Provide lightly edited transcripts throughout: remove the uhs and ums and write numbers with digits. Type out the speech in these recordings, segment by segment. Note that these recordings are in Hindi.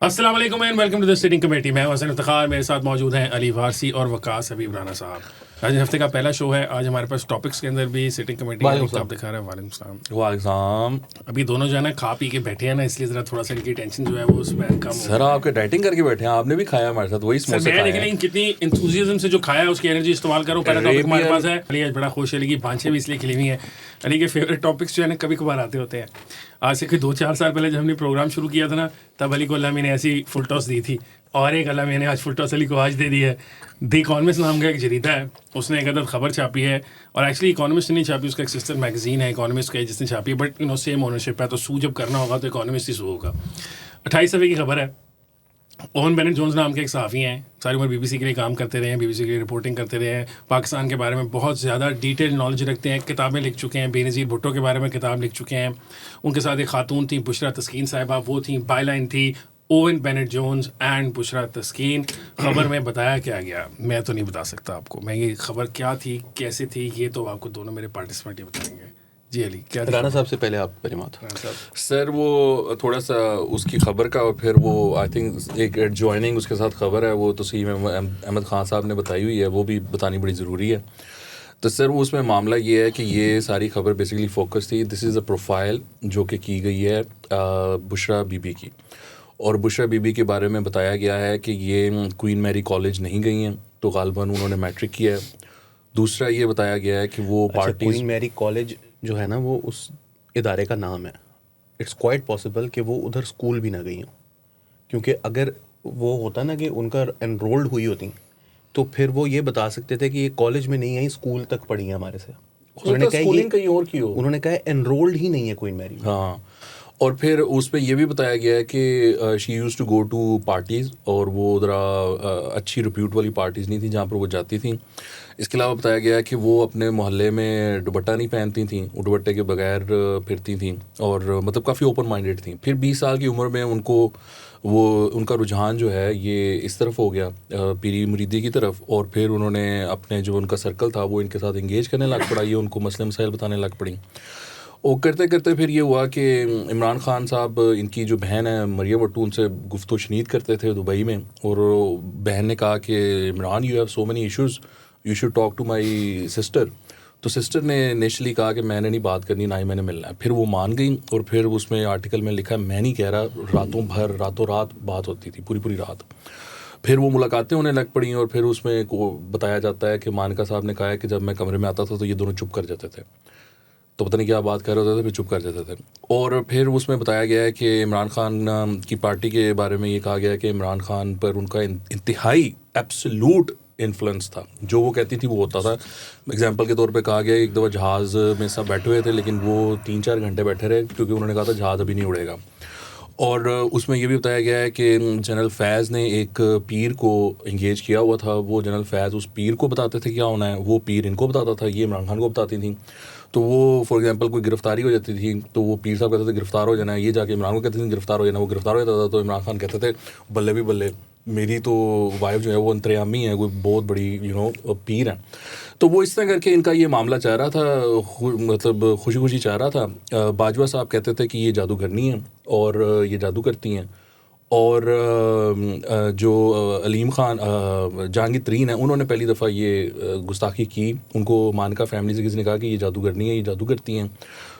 अस्सलाम वालेकुम and welcome to the sitting committee. मैं हसन इफ्तिखार, मेरे साथ मौजूद हैं अली वारसी और वकास हबीब राना साहब। आज हफ्ते का पहला शो है। आज हमारे पास टॉपिक्स के अंदर भी सिटिंग कमेटी का एक टॉपिक दिखा रहा है। वालेकुम। अभी दोनों जो है ना खा पी के बैठे हैं ना, इसलिए ज़रा थोड़ा सा इनकी टेंशन जो है वो उसमें कम हो। सर आपके डाइटिंग करके बैठे हैं, आपने भी खाया हमारे साथ वही समोसे खाए हैं। लेकिन कितनी इंथुजियाज्म से जो खाया है उसकी एनर्जी इस्तेमाल करो। पहला टॉपिक हमारे पास है। अली आज बड़ा खुश है, अली की बांछें भी इसलिए खिली हुई हैं। अली के फेवरेट टॉपिक्स जो है ना कभी कभार आते होते हैं। आज से कोई 2-4 साल पहले जब हमने प्रोग्राम शुरू किया था ना, तब अली को अल्लाह ने ऐसी फुल टॉस दी थी, और एक अल्लाह मैंने आज फुल टॉस अली को आज दे दी है। द इकोनॉमिस्ट नाम का एक जरीदा है, उसने एक अदद खबर छापी है, और एक्चुअली इकोनॉमिस्ट ने नहीं छापी, उसका एक सिस्टर मैगजीन है इकोनॉमिस्ट का जिसने छापी है, बट सेम ओनरशिप है, तो सू जब करना होगा तो इकोनॉमिस्ट ही सू होगा। 28 सफ़े की खबर है। ओवन बेनेट जोन्स नाम के एक सहाफ़ी हैं, सारी उम्र बीबीसी के लिए काम करते रहे हैं, बीबीसी के लिए रिपोर्टिंग करते रहे हैं, पाकिस्तान के बारे में बहुत ज़्यादा डिटेल नॉलेज रखते हैं, किताबें लिख चुके हैं, बेनज़ीर भुट्टो के बारे में किताब लिख चुके हैं। उनके साथ एक खातून थी बुशरा तस्कीन साहिबा, वो थी बायलाइन थी Owen Bennett Jones and Bushra Taskeen. खबर में बताया क्या गया मैं तो नहीं बता सकता आपको, मैं ये खबर क्या थी कैसे थी ये तो आपको दोनों मेरे पार्टिसिपेंट ही बताएंगे। जी अली, क्या राना साहब से पहले आप कलिमात। सर वो थोड़ा सा उसकी खबर का, और फिर वो आई थिंक एक एडजॉइनिंग उसके साथ खबर है, वो तस्लीम अहमद ख़ान साहब ने बताई हुई है, वो भी बतानी बड़ी ज़रूरी है। तो सर वो उसमें मामला ये है कि ये सारी खबर बेसिकली फोकस थी, दिस इज़ अ प्रोफाइल जो कि की गई है बुशरा बीबी की, और बुशरा बीबी के बारे में बताया गया है कि ये क्वीन मैरी कॉलेज नहीं गई हैं, तो गालिबन उन्होंने मैट्रिक किया है। दूसरा ये बताया गया है कि वो पार्टी क्वीन मैरी कॉलेज जो है ना वो उस इदारे का नाम है। इट्स क्वाइट पॉसिबल कि वो उधर स्कूल भी ना गई हों, क्योंकि अगर वो होता ना कि उनका एनरोल्ड हुई होती तो फिर वो ये बता सकते थे कि ये कॉलेज में नहीं आई, स्कूल तक पढ़ी है हमारे से। उन्होंने कहा एनरोल्ड ही नहीं है क्वीन मैरी। हाँ, और फिर उसमें ये भी बताया गया है कि she use to go to parties, और वो ज़रा अच्छी रिप्यूट वाली पार्टीज़ नहीं थी जहाँ पर वो जाती थी। इसके अलावा बताया गया है कि वो अपने मोहल्ले में दुपट्टा नहीं पहनती थी, वो दुपट्टे के बगैर फिरती थी, और मतलब काफ़ी ओपन माइंडेड थी। फिर 20 साल की उम्र में उनका रुझान जो है ये इस तरफ हो गया, पीरी मुरीदी की तरफ, और फिर उन्होंने अपने जो उनका सर्कल था वो इनके साथ इंगेज करने लग पड़ा, ये उनको मसले मसाइल बताने लग पड़ी। और करते करते फिर ये हुआ कि इमरान खान साहब, इनकी जो बहन है मरियम भट्टू, उनसे गुफ्तगू शनीद करते थे दुबई में, और बहन ने कहा कि Imran you have so many issues, you should talk to my sister. तो सिस्टर ने इनिशियली कहा कि मैंने नहीं बात करनी, ना ही मैंने मिलना है। फिर वो मान गई, और फिर उसमें आर्टिकल में लिखा है, मैं नहीं कह रहा, रातों रात बात होती थी, पूरी रात। फिर वो मुलाकातें होने लग पड़ी, और फिर उसमें को बताया जाता है कि मानका साहब ने कहा है कि जब मैं कमरे में आता था तो ये दोनों चुप कर जाते थे, तो पता नहीं क्या बात कर रहे थे, फिर चुप कर जाते थे। और फिर उसमें बताया गया है कि इमरान खान की पार्टी के बारे में ये कहा गया है कि इमरान खान पर उनका इंतहाई एब्सोल्यूट इन्फ्लुएंस था, जो वो कहती थी वो होता था। एग्जांपल के तौर पे कहा गया, एक दफ़ा जहाज़ में सब बैठे हुए थे, लेकिन वो 3-4 घंटे बैठे रहे, क्योंकि उन्होंने कहा था जहाज़ अभी नहीं उड़ेगा। और उसमें ये भी बताया गया है कि जनरल फैज़ ने एक पीर को इंगेज किया हुआ था, वो जनरल फैज़ उस पीर को बताते थे क्या होना है, वो पीर इनको बताता था, ये इमरान खान को बताती थी। तो वो फॉर एग्जांपल कोई गिरफ्तारी हो जाती थी तो वो पीर साहब कहते थे गिरफ्तार हो जाना है, ये जाके इमरान को कहते थे गिरफ्तार हो जाना, वो गिरफ्तार हो जाता था, तो इमरान खान कहते थे बल्ले भी बल्ले, मेरी तो वाइफ जो है वो अंतर्यामी है, कोई बहुत बड़ी पीर है। तो वो इस तरह करके इनका ये मामला चाह रहा था, मतलब खुशी खुशी चाह रहा था। बाजवा साहब कहते थे कि ये जादूगरनी है और ये जादू करती हैं, और जो अलीम खान जहांगीर तरीन है, उन्होंने पहली दफ़ा ये गुस्ताखी की, उनको मानका फैमिली से किसी ने कहा कि ये जादूगरनी है, ये जादू करती हैं।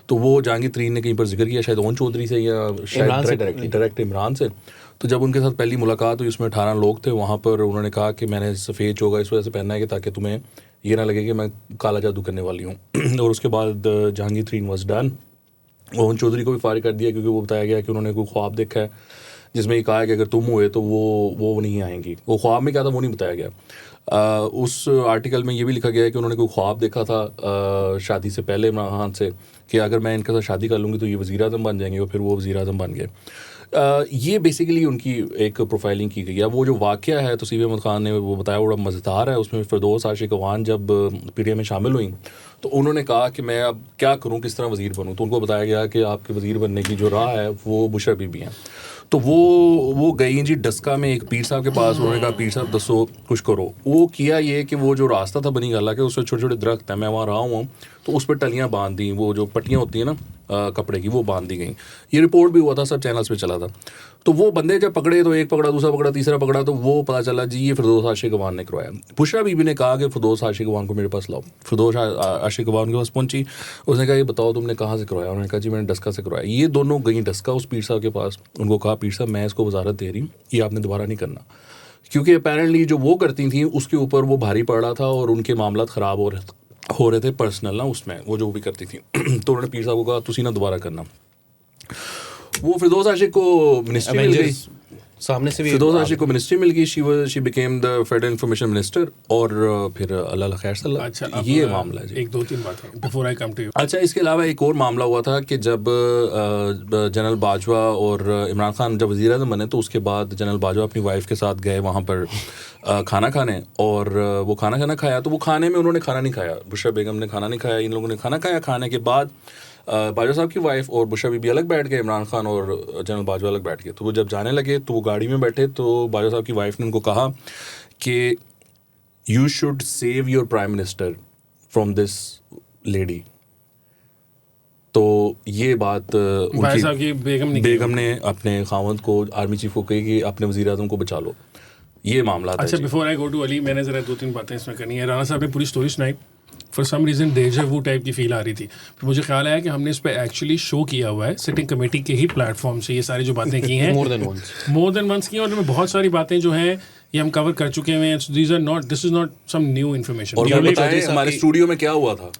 तो वो जहांगीर तरीन ने कहीं पर जिक्र किया, शायद ओन चौधरी से या शायद डायरेक्ट इमरान से। तो जब उनके साथ पहली मुलाकात हुई, उसमें 18 लोग थे वहाँ पर, उन्होंने कहा कि मैंने सफ़ेद चोगा इस वजह से पहना है कि ताकि तुम्हें ये ना लगे कि मैं काला जादू करने वाली हूँ। और उसके बाद जहांगीर तरीन वॉज डन। ओन चौधरी को भी फारिग कर दिया, क्योंकि वो बताया गया कि उन्होंने कोई ख्वाब देखा है जिसमें ये कहा है कि अगर तुम हुए तो वो नहीं आएंगी। वो ख्वाब में क्या था वो नहीं बताया गया। उस आर्टिकल में ये भी लिखा गया है कि उन्होंने कोई ख्वाब देखा था शादी से पहले इमरान खान से, कि अगर मैं इनके साथ शादी कर लूँगी तो ये वज़ीर आज़म बन जाएंगे, और फिर वो वज़ीर आज़म बन गए। ये बेसिकली उनकी एक प्रोफाइलिंग की गई है। वो जो वाक़या है तस्लीम अहमद ख़ान ने वो बताया, बड़ा मज़ेदार है। उसमें फिरदौस आशिक अवान जब पीटीआई में शामिल हुई तो उन्होंने कहा कि मैं अब क्या करूं, किस तरह वज़ीर बनूं। तो उनको बताया गया कि आपके वज़ीर बनने की जो राह है वो बुशरा बीबी हैं। तो वो गई जी डस्का में एक पीर साहब के पास, उन्होंने कहा पीर साहब दसो कुछ करो। वो किया ये कि वो जो रास्ता था बनी गला के, उससे छोटे छोटे दरख्त हैं, मैं वहाँ रहा हूँ, तो उस पर टलियाँ बांध दी, वो जो पट्टियाँ होती हैं ना कपड़े की, वो बांध दी गई। ये रिपोर्ट भी हुआ था, सब चैनल्स पे चला था। तो वो बंदे जब पकड़े तो एक पकड़ा, दूसरा पकड़ा, तीसरा पकड़ा, तो वो पता चला जी ये फिरदौस आशिक अवान ने करवाया। बुशरा बीबी ने कहा कि फिरदौस आशिक अवान को मेरे पास लाओ। फिरदौस आशिक अवान के पास पहुंची, उसने कहा ये बताओ तुमने कहाँ से करवाया। उन्होंने कहा जी मैंने डस्का से करवाया। ये दोनों गई डस्का उस पीर साहब के पास, उनको कहा पीर साहब मैं इसको वजारत दे रही हूँ, ये आपने दोबारा नहीं करना, क्योंकि अपेरेंटली जो वो करती थी उसके ऊपर वो भारी पड़ रहा था और उनके मामला ख़राब हो रहे थे पर्सनल ना, उसमें वो जो भी करती थी। तो उन्होंने पीर साहब को कहा तुसी ना दोबारा करना। वो फिरदौस आशिक को मिनिस्ट्री मिल गई, सामने से भी फिरदौस आशिक को मिनिस्ट्री मिल गई, she became the federal information minister, और फिर अल्लाह खैर सल्ला। अच्छा, ये मामला है जी। एक दो तीन बातें before I come to you. अच्छा, इसके अलावा एक और मामला हुआ था कि जब जनरल बाजवा और इमरान खान जब वज़ीर आज़म बने, तो उसके बाद जनरल बाजवा अपनी वाइफ के साथ गए वहाँ पर खाना खाने, और वो खाना खाया। तो वो खाने में उन्होंने खाना नहीं खाया, बुशरा बेगम ने खाना नहीं खाया, इन लोगों ने खाना खाया। खाने के बाद बाजवा साहब की वाइफ और बुशरा बीबी अलग बैठ गए, इमरान खान और जनरल बाजवा अलग बैठ गए। तो वो जब जाने लगे तो वो गाड़ी में बैठे, तो बाजवा साहब की वाइफ ने उनको कहा कि you should save your prime minister from this lady. तो ये बात भाई साहब की बेगम ने अपने खावंद को, आर्मी चीफ को कही कि अपने वज़ीर आज़म को बचा लो। ये मामला था। अच्छा, before I go to Ali, मैंने ज़रा दो तीन बातें इसमें करनी है। राना साहब ने पूरी स्टोरी सुनाई, for some reason deja vu type की फील आ रही थी। फिर मुझे ख्याल आया कि हमने इस पर एक्चुअली शो किया हुआ है, सिटिंग कमेटी के ही प्लेटफॉर्म से ये सारी जो बातें की हैं मोर देन वंस की, और उनमें बहुत सारी बातें जो हैं ये हम कवर कर चुके हैं। This is not some new information. और बताएं हमारे स्टूडियो में क्या हुआ था।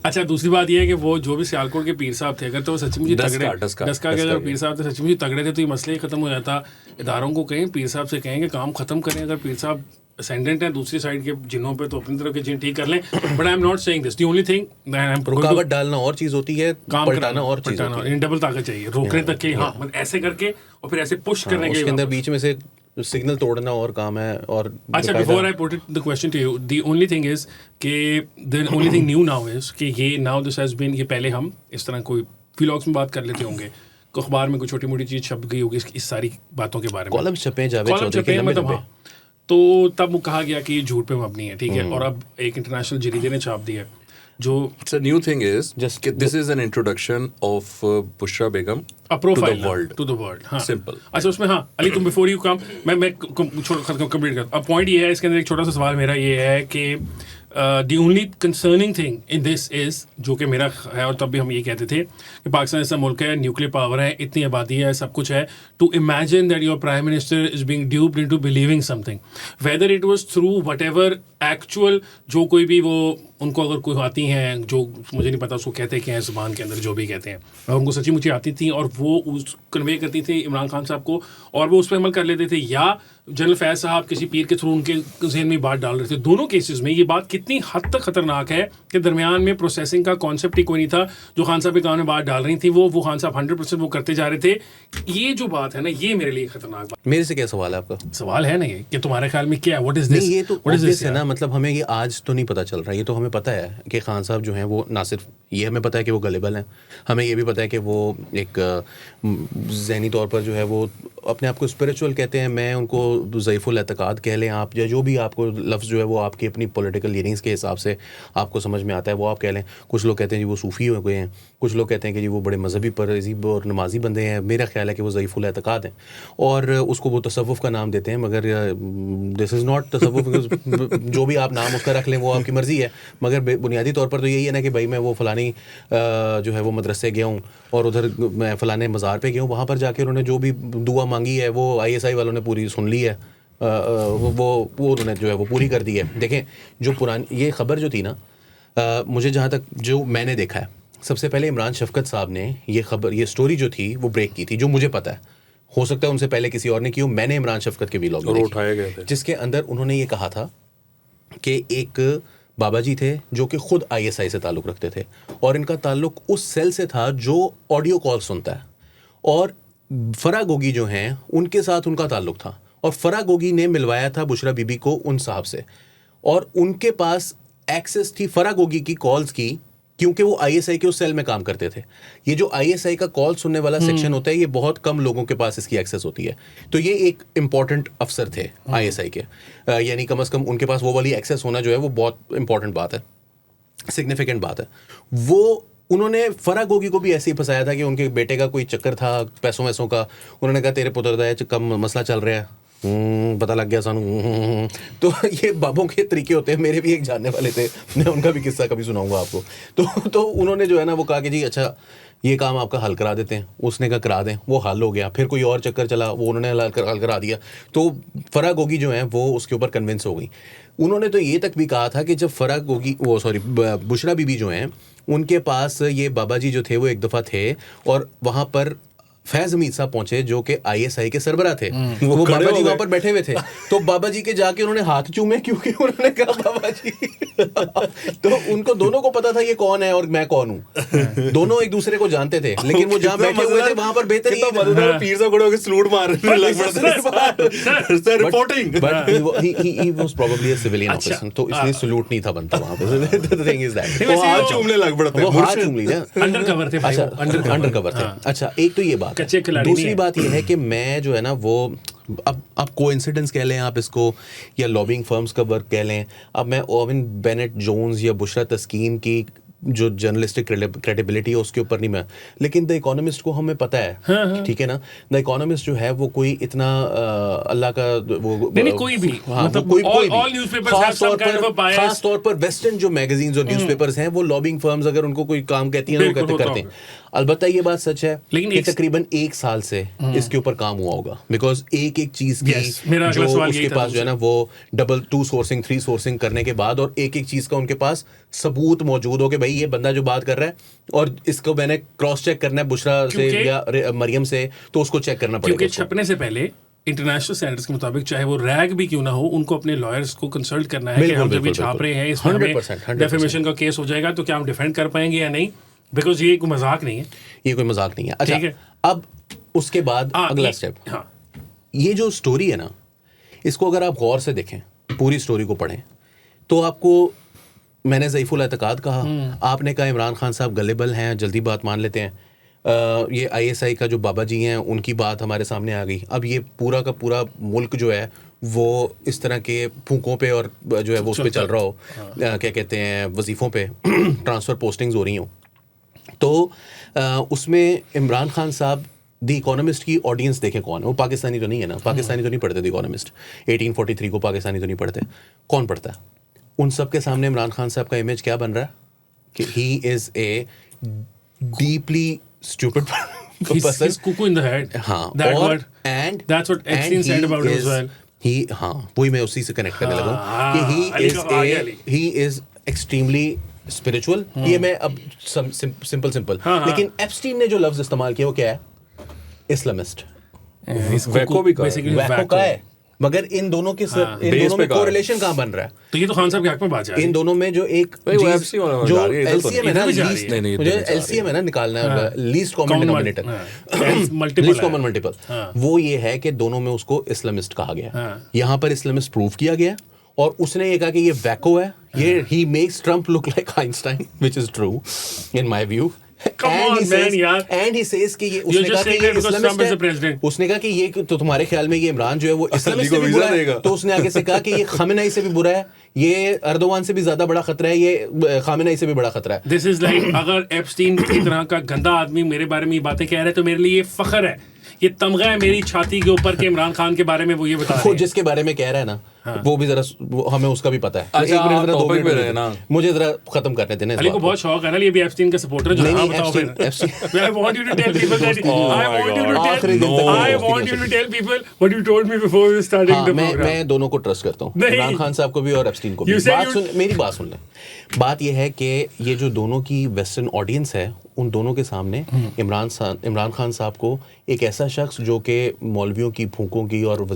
अच्छा, दूसरी बात ये है कि वो जो भी सियालकोट के पीर साहब थे, अगर तो वो सच्ची मुझे तगड़े डस्का के अगर पीर साहब थे सच्ची मुझे तगड़े थे तो ये मसले ही खत्म हो जाता। इदारों को कहें, पीर साहब से कहें कि काम खत्म करें। अगर पीर साहब असेंडेंट है दूसरी साइड के जिन्हों पे, तो अपनी तरफ के जिन ठीक कर लें। But I am not saying this, the only thing that I am रुकावट डालना और चीज़ होती है, काम पलटाना और चीज़ होती है। इन डबल ताकत चाहिए रोकने तक के। हाँ, मतलब ऐसे करके और फिर ऐसे पुश करने के उसके अंदर बीच में से सिग्नल तोड़ना और काम है। और अच्छा, before I put it the question to you, the only thing is कि the only thing new now is कि ये नाउ दिस हैज बीन, ये पहले हम इस तरह कोई व्लॉग्स में बात कर लेते होंगे, अखबार में कोई छोटी मोटी चीज़ छप गई होगी इस सारी बातों के बारे में, कॉलम छपे, जावेद चौधरी के लंबे लंबे, तो तब वो कहा गया कि ये झूठ पे मबनी है, ठीक है। और अब एक इंटरनेशनल जरीदे ने छाप दिया जो the new thing is just this is an introduction of Bushra Begum a profile to the world हाँ. simple। अच्छा, उसमें हाँ अली, तुम बिफोर यू कम मैं कंप्लीट कर। अब पॉइंट ये है, इसके अंदर एक छोटा सा सवाल मेरा ये है कि the only concerning thing in this is, जो कि मेरा है और तब भी हम ये कहते थे कि पाकिस्तान ऐसा मुल्क है, न्यूक्लियर पावर है, इतनी आबादी है, सब कुछ है, to imagine that your prime minister is being duped into believing something, whether it was through whatever actual, जो कोई भी वो उनको अगर कोई आती हैं, जो मुझे नहीं पता उसको कहते क्या है ज़ुबान के अंदर, जो भी कहते हैं, उनको सच्ची मुच्ची आती थी और वो उस कन्वे करती थी इमरान खान साहब को और वो उस पर अमल कर लेते थे, या जनरल फैज़ साहब किसी पीर के थ्रू उनके जहन में बात डाल रहे थे। दोनों केसेस में ये बात कितनी हद तक ख़तरनाक है कि दरमियान में प्रोसेसिंग का कॉन्सेप्ट ही कोई नहीं था। जो खान साहब के काम में बात डाल रही थी वो खान साहब 100% वो करते जा रहे थे। ये जो बात है ना, ये मेरे लिए खतरनाक बात। मेरे से क्या सवाल है आपका? सवाल है ना ये कि तुम्हारे ख्याल में क्या है, व्हाट इज दिस? ये तो ऑब्वियस है ना, मतलब हमें ये आज तो नहीं पता चल रहा, ये तो हमें पता है कि खान साहब जो हैं वो ना सिर्फ ये हमें पता है कि वो गलेबल हैं, हमें ये भी पता है कि वो एक ज़हनी तौर पर जो है वो अपने आप को स्पिरिचुअल कहते हैं। मैं उनको ज़ईफ़ुल एतक़ाद कह लें आप, या जो भी आपको लफ्ज़ जो है वो आपकी अपनी पॉलिटिकल लीनिंग्स के हिसाब से आपको समझ में आता है वो आप कह लें। कुछ लोग कहते हैं जी वो सूफ़ी हो गए हैं, कुछ लोग कहते हैं कि जी वो बड़े मजहबी परज़ीब और नमाजी बंदे हैं। मेरा ख्याल है कि वो ज़ईफ़ुल एतक़ाद हैं और उसको वो तसव्वुफ़ का नाम देते हैं, मगर दिस इज़ नॉट तसव्वुफ़। जो भी आप नाम उसका रख लें वो आपकी मर्ज़ी है, मगर बुनियादी तौर पर तो यही है ना कि भाई मैं वो फ़लानी जो है वो मदरसे गया हूँ और उधर मैं फ़लाने मज़ार पे गया हूँ, वहाँ पर जाके उन्होंने जो भी दुआ मांगी है वो ISI वालों ने पूरी सुन ली है, वो उन्होंने जो है वो पूरी कर दी है। देखें, जो पुरानी ये ख़बर जो थी ना, मुझे जहाँ तक जो मैंने देखा है, सबसे पहले इमरान शफ़क़त साहब ने ये स्टोरी जो थी वो ब्रेक की थी, जो मुझे पता है। हो सकता है उनसे पहले किसी और ने की हो, मैंने इमरान शफ़क़त के व्लॉग में उठाए गए थे जिसके अंदर उन्होंने ये कहा था कि एक बाबा जी थे जो कि खुद ISI से ताल्लुक़ रखते थे और इनका ताल्लुक़ उस सेल से था जो ऑडियो कॉल सुनता है, और फरा गोगी जो हैं उनके साथ उनका ताल्लुक़ था, और फरा गोगी ने मिलवाया था बुशरा बीबी को उन साहब से, और उनके पास एक्सेस थी फरा गोगी की कॉल्स की, क्योंकि वो ISI के उस सेल में काम करते थे। ये जो ISI का कॉल सुनने वाला सेक्शन होता है, ये बहुत कम लोगों के पास इसकी एक्सेस होती है। तो ये एक इम्पॉर्टेंट अफसर थे ISI के, यानी कम से कम उनके पास वो वाली एक्सेस होना जो है वो बहुत इंपॉर्टेंट बात है। सिग्निफिकेंट बात है। वो उन्होंने फराह गोगी को भी ऐसे ही फंसाया था कि उनके बेटे का कोई चक्कर था पैसों वैसों का, उन्होंने कहा तेरे पुत्र दा का मसला चल रहा है, पता लग गया सानू। तो ये बाबों के तरीके होते हैं। मेरे भी एक जानने वाले थे, मैं उनका भी किस्सा कभी सुनाऊंगा आपको। तो उन्होंने जो है ना वो कहा कि जी अच्छा ये काम आपका हल करा देते हैं। उसने कहा करा दें, वो हल हो गया। फिर कोई और चक्कर चला, वो उन्होंने हल करा दिया। तो फराह गोगी जो है वो उसके ऊपर कन्विंस हो गई। उन्होंने तो ये तक भी कहा था कि जब फराह गोगी बुशरा बीबी जो हैं उनके पास ये बाबा जी जो थे वो एक दफ़ा थे और वहाँ पर फैज हमीद साहब पहुंचे जो कि ISI के सरबरा थे। वो बाबा जी वहां पर बैठे हुए थे। तो बाबा जी के जाके उन्होंने हाथ चूमे क्योंकि उन्होंने कहा बाबा जी तो उनको दोनों को पता था ये कौन है और मैं कौन हूँ। दोनों एक दूसरे को जानते थे, लेकिन वो जहाँ बैठे हुए थे वहां पर बेहतरीन पीर साहब खड़े होकर सलूट मार रहे थे, sir reporting. But he was probably a civilian officer, तो इसलिए सलूट नहीं था बनता वहां पे। द थिंग इज दैट वो हाथ चूमने लग पड़ते वो हाथ चूम लिया। अंडर कवर थे भाई, अंडर कवर थे। अच्छा एक तो ये बात, दूसरी बात ये है कि मैं जो है ना वो अब आप कोइंसिडेंस कह लें आप इसको या लॉबिंग फर्म्स का वर्क कह लें। अब मैं ओवन बेनेट जोन्स या बुशरा तस्कीन की जो जर्नलिस्टिक क्रेडिबिलिटी है उसके ऊपर नहीं मैं, लेकिन द इकोनॉमिस्ट को हमें पता है, ठीक है ना। द इकोनॉमिस्ट जो है वो कोई इतना अल्लाह का वो नहीं कोई भी, मतलब all newspapers have some kind of a bias। खास तौर पर वेस्टर्न जो मैगजीन्स और न्यूज़पेपर्स हैं वो लॉबिंग फर्म्स अगर उनको कोई काम कहती हैं तो करते हैं। अलबत्ता ये बात सच है कि तकरीबन 1 साल से इसके ऊपर काम हुआ होगा, बिकॉज एक चीज की जो उसके पास जो है ना वो डबल 2 सोर्सिंग 3 सोर्सिंग करने के बाद और एक चीज का उनके पास सबूत मौजूद हो कि भाई ये बंदा जो बात कर रहा है और इसको मैंने क्रॉस चेक करना है बुशरा से या मरियम से, तो उसको चेक करना पड़ेगा। क्योंकि छपने से पहले इंटरनेशनल स्टैंडर्ड्स के मुताबिक चाहे वो रैग भी क्यों ना हो, उनको अपने लॉयर्स को कंसल्ट करना है कि हम जब ये छाप रहे हैं इसमें हमें डेफेमेशन का केस हो जाएगा तो क्या हम डिफेंड कर पाएंगे या नहीं, बिकॉज ये कोई मजाक नहीं है। ये कोई मजाक नहीं है। अच्छा अब उसके बाद अगला स्टेप, ये जो स्टोरी है ना इसको अगर आप गौर से देखें, पूरी स्टोरी को पढ़ें, तो आपको, मैंने ज़ईफुल एतकाद कहा, आपने कहा इमरान खान साहब गलेबल हैं, जल्दी बात मान लेते हैं। ये ISI का जो बाबा जी हैं उनकी बात हमारे सामने आ गई। अब ये पूरा का पूरा मुल्क जो है वो इस तरह के फूकों पे और जो है वो उस पर चल रहा हो, क्या कहते हैं वजीफ़ों पे ट्रांसफ़र पोस्टिंग्स हो रही हों, तो उसमें इमरान खान साहब द इकोनॉमिस्ट की ऑडियंस देखें कौन है। वो पाकिस्तानी तो नहीं है ना, पाकिस्तानी तो नहीं पढ़ते द इकोनॉमिस्ट, 1843 को पाकिस्तानी तो नहीं पढ़ते। कौन पढ़ता है? उन सब के सामने इमरान खान साहब का इमेज क्या बन रहा है कि he is a deeply stupid person. He's cuckoo in the head. हाँ, that और word, and that's what Epstein said about him as well. हाँ, वही मैं उसी से कनेक्ट करने लगा कि he is extremely spiritual। ये मैं अब सिंपल लेकिन एप्स्टीन ने जो लफ्ज इस्तेमाल किया वो क्या है? इस्लामिस्ट। वैको भी का है, मगर इन दोनों के इन दोनों में कोरिलेशन कहाँ बन रहा है? तो ये तो खान साहब के हक में बात है। इन दोनों में जो एक जो LCM है ना, मुझे LCM है ना निकालना है, least common denominator, least common multiple, वो ये है कि दोनों में उसको इस्लामिस्ट कहा गया। यहाँ पर इस्लामिस्ट प्रूव किया गया और उसने ये कहा कि ये वैको है, ये he makes Trump look like Einstein, which is true in my view। And he says कि ये उसने कहा कि ये इस्लामिस्ट है, उसने कहा कि ये तो तुम्हारे ख्याल में ये इमरान जो है वो इस्लामिस्ट से भी बुरा है, तो उसने आगे से कहा कि ये खामेनेई से भी बुरा है, ये अर्दोवान से भी ज्यादा बड़ा खतरा है, ये खामेनेई से भी बड़ा खतरा है। दिस इज लाइक अगर एप्स्टीन की तरह का गंदा आदमी मेरे बारे में ये बातें कह रहा है तो मेरे लिए ये फख्र है, ये तमगा है मेरी छाती के ऊपर के इमरान खान के बारे में वो ये बता रहे हैं। जिसके बारे में कह रहा है ना वो भी जरा हमें उसका भी पता है। मुझे जरा खत्म करने देना। अली को बहुत शौक है ना, ये भी एप्स्टीन का सपोर्टर जो है। बताओ फिर। I want you to tell people that I want you to tell people what you told me before we starting the program। मैं दोनों को ट्रस्ट करता हूँ, इमरान खान साहब को भी और एप्स्टीन को भी। मेरी बात सुन लें। बात यह है कि ये जो दोनों की वेस्टर्न ऑडियंस है उन दोनों के सामने इमरान खान साहब को एक ऐसा शख्स जो कि मौलवियों की फूकों की और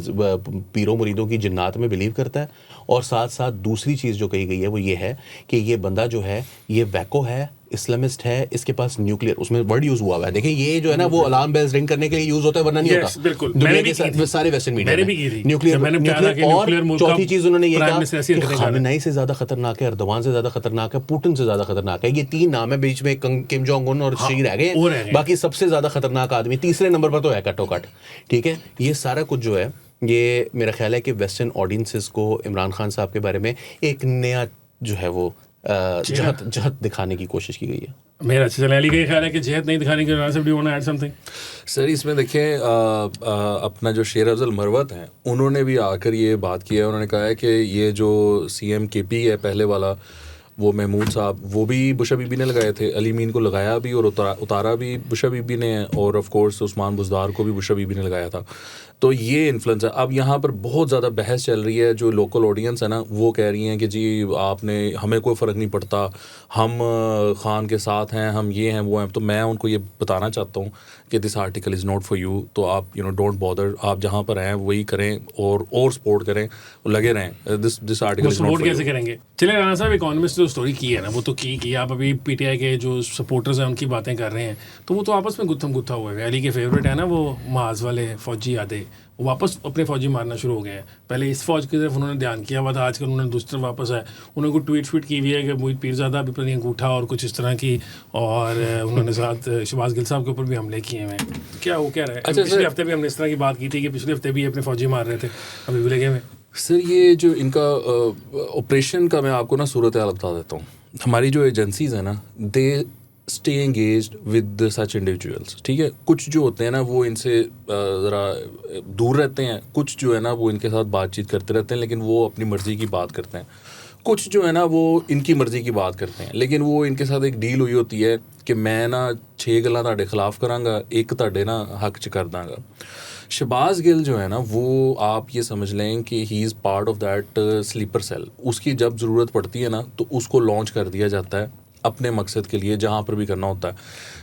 पीरों मुरीदों की जिन्नात में बिलीव करता है, और साथ साथ दूसरी चीज़ जो कही गई है वो ये है कि ये बंदा जो है ये वैको है, इस्लामिस्ट है, इसके पास न्यूक्लियर, उसमें वर्ड यूज हुआ है। देखिए ये जो है ना वो अलार्म बेल्स रिंग करने के लिए यूज होता है, वरना नहीं होता। बिल्कुल, दुनिया के सारे वेस्टर्न मीडिया में न्यूक्लियर। और चौथी चीज उन्होंने ये कहा कि खामेनेई से ज्यादा खतरनाक है, अर्दोवान से ज्यादा खतरनाक है, पुतिन से ज्यादा खतरनाक है। ये 3 नाम है, बीच में किम जोंग उन और शी रह गए, बाकी सबसे ज्यादा खतरनाक आदमी तीसरे नंबर पर तो है कटोकट। ठीक है, ये सारा कुछ जो है ये मेरा ख्याल है कि वेस्टर्न ऑडियंसेस को इमरान खान साहब के बारे में एक नया जो है वो जहत दिखाने की कोशिश की गई है। मेरा अच्छा चला, अली का ये ख्याल है कि जहत नहीं दिखाने के नाम से भी वांट ऐड समथिंग। सर इसमें देखें अपना जो शेर अफजल मरवत हैं उन्होंने भी आकर ये बात की है। उन्होंने कहा है कि ये जो CM KP है पहले वाला, वो महमूद साहब, वो भी बुशा बीबी ने लगाए थे, अली मीन को लगाया भी और उतारा भी बुशा बीबी ने, और ऑफ कोर्स उस्मान बुज़दार को भी बुशा बीबी ने लगाया था। तो ये इन्फ्लुएंस है। अब यहाँ पर बहुत ज़्यादा बहस चल रही है। जो लोकल ऑडियंस है ना, वो कह रही हैं कि जी आपने, हमें कोई फ़र्क नहीं पड़ता, हम खान के साथ हैं, हम ये हैं वो हैं। तो मैं उनको ये बताना चाहता हूँ कि this article is not for you. तो आप डोंट बॉदर, आप जहाँ पर हैं वही करें और सपोर्ट करें, लगे रहें। This article is not support for कैसे करेंगे? चले राणा साहब, इकोनॉमिस्ट जो स्टोरी की है ना, वो तो की आप अभी PTI के जो सपोर्टर्स हैं उनकी बातें कर रहे हैं, तो वो तो आपस में गुत्थम गुत्था हुए हैं। अली के फेवरेट है ना वो माज वाले फौजी यादें, वो वापस अपने फौजी मारना शुरू हो गए हैं। पहले इस फौज की तरफ उन्होंने ध्यान किया हुआ था, आजकल उन्होंने दूसरी तरफ वापस आए। उन्होंने कोई ट्वीट की हुई है कि मोहित पीरज़ादा भी पता नहीं अंगूठा और कुछ इस तरह की, और उन्होंने साथ शहबाज गिल साहब के ऊपर भी हमले किए हुए हैं। क्या वो कह रहा है? अच्छा, पिछले हफ्ते भी हमने इस तरह की बात की थी कि पिछले हफ्ते भी अपने फौजी मार रहे थे, अभी भी लगे हुए। सर ये जो इनका ऑपरेशन का मैं आपको ना सूरत हाल बता देता हूँ। हमारी जो एजेंसीज़ हैं ना, they stay engaged with such individuals, ठीक है। कुछ जो होते हैं ना वो इनसे ज़रा दूर रहते हैं, कुछ जो है ना वो इनके साथ बातचीत करते रहते हैं, लेकिन वो अपनी मर्ज़ी की बात करते हैं। कुछ जो है ना वो इनकी मर्ज़ी की बात करते हैं, लेकिन वो इनके साथ एक डील हुई होती है कि मैं ना 6 गल्लां तुहाडे खिलाफ करांगा, एक तुहाडे ना हक च कर दांगा। शहबाज गिल जो है ना, वो आप ये समझ लें कि he is part of that sleeper cell. उसकी जब ज़रूरत पड़ती है ना तो उसको लॉन्च कर दिया जाता है अपने मकसद के लिए, जहाँ पर भी करना होता है।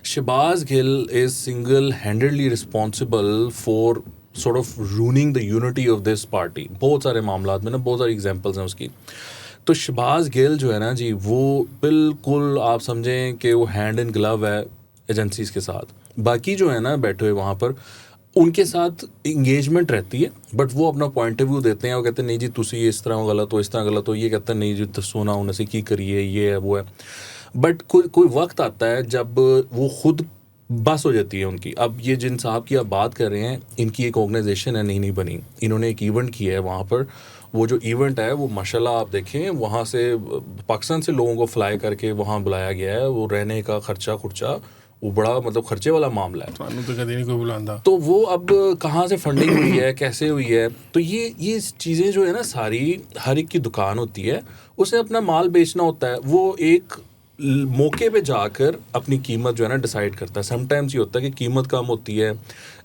Shahbaz Gill is single handedly responsible for sort of running the unity of this party. बहुत सारे मामलात में ना बहुत सारी एग्जांपल्स हैं उसकी। तो शहबाज गिल जो है ना जी, वो बिल्कुल आप समझें कि वो हैंड इन ग्लव है एजेंसीज़ के साथ। बाकी जो है ना बैठे हुए वहाँ पर, उनके साथ इंगेजमेंट रहती है, बट वो अपना पॉइंट ऑफ व्यू देते हैं। वो कहते हैं नहीं जी तुसी इस तरह गलत हो, इस तरह गलत हो। ये कहते हैं नहीं जी दसो ना उन्हें की करिए, ये है वो है। बट कोई वक्त आता है जब वो खुद बस हो जाती है उनकी। अब ये जिन साहब की आप बात कर रहे हैं, इनकी एक ऑर्गेनाइजेशन है, नहीं बनी, इन्होंने एक इवेंट किया है वहाँ पर। वो जो इवेंट है वो माशाल्लाह आप देखें, वहाँ से पाकिस्तान से लोगों को फ्लाई करके वहाँ बुलाया गया है। वो रहने का खर्चा वो बड़ा मतलब खर्चे वाला मामला है। तो कभी नहीं कोई बुलांदा। तो वो अब कहाँ से फंडिंग हुई है, कैसे हुई है, तो ये चीज़ें जो है ना सारी, हर एक की दुकान होती है, उसे अपना माल बेचना होता है। वो एक मौके पे जाकर अपनी कीमत जो है ना डिसाइड करता है। समटाइम्स ये होता है कि कीमत कम होती है,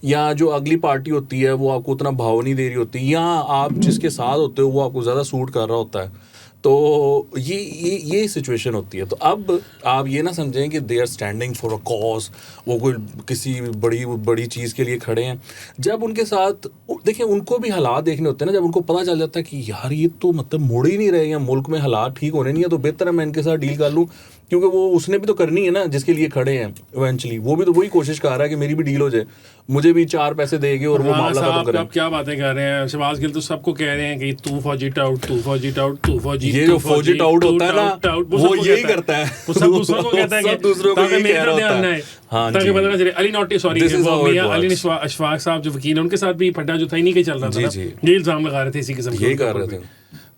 या जो अगली पार्टी होती है वो आपको उतना भाव नहीं दे रही होती, या आप जिसके साथ होते हो वो आपको ज़्यादा सूट कर रहा होता है। तो ये सिचुएशन होती है। तो अब आप ये ना समझें कि they are standing for a cause, वो कोई किसी बड़ी चीज़ के लिए खड़े हैं। जब उनके साथ देखिए, उनको भी हालात देखने होते हैं ना, जब उनको पता चल जाता है कि यार ये तो मतलब मुड़ ही नहीं रहे हैं, मुल्क में हालात ठीक होने नहीं है, तो बेहतर है मैं इनके साथ डील कर लूँ, क्योंकि वो उसने भी तो करनी है ना जिसके लिए खड़े हैं। इवेंचुअली वो भी तो वही कोशिश कर रहा है कि मेरी भी डील हो जाए, मुझे भी 4 पैसे देंगे और वो मामला खत्म करें। आप क्या बातें कर रहे हैं? शहबाज गिल तो सबको कह रहे हैं कि तू फौजी टाउट, तू फौजी टाउट, तू फौजी। ये जो फौजी टाउट होता है ना, वो यही करता है। वो सब दूसरों को कहता है कि दूसरों को ताकि यही कह मेरा रहा ध्यान होता ना है। आए, हाँ ताकि जी, पता ना चले। अली नॉटी सॉरी, अली अशफाक साहब जो वकील है, उनके साथ भी फड्डा जो था ही नहीं कहीं चल रहा था ना, ये इल्जाम लगा रहे थे इसी किस्म के, यही कर रहे थे।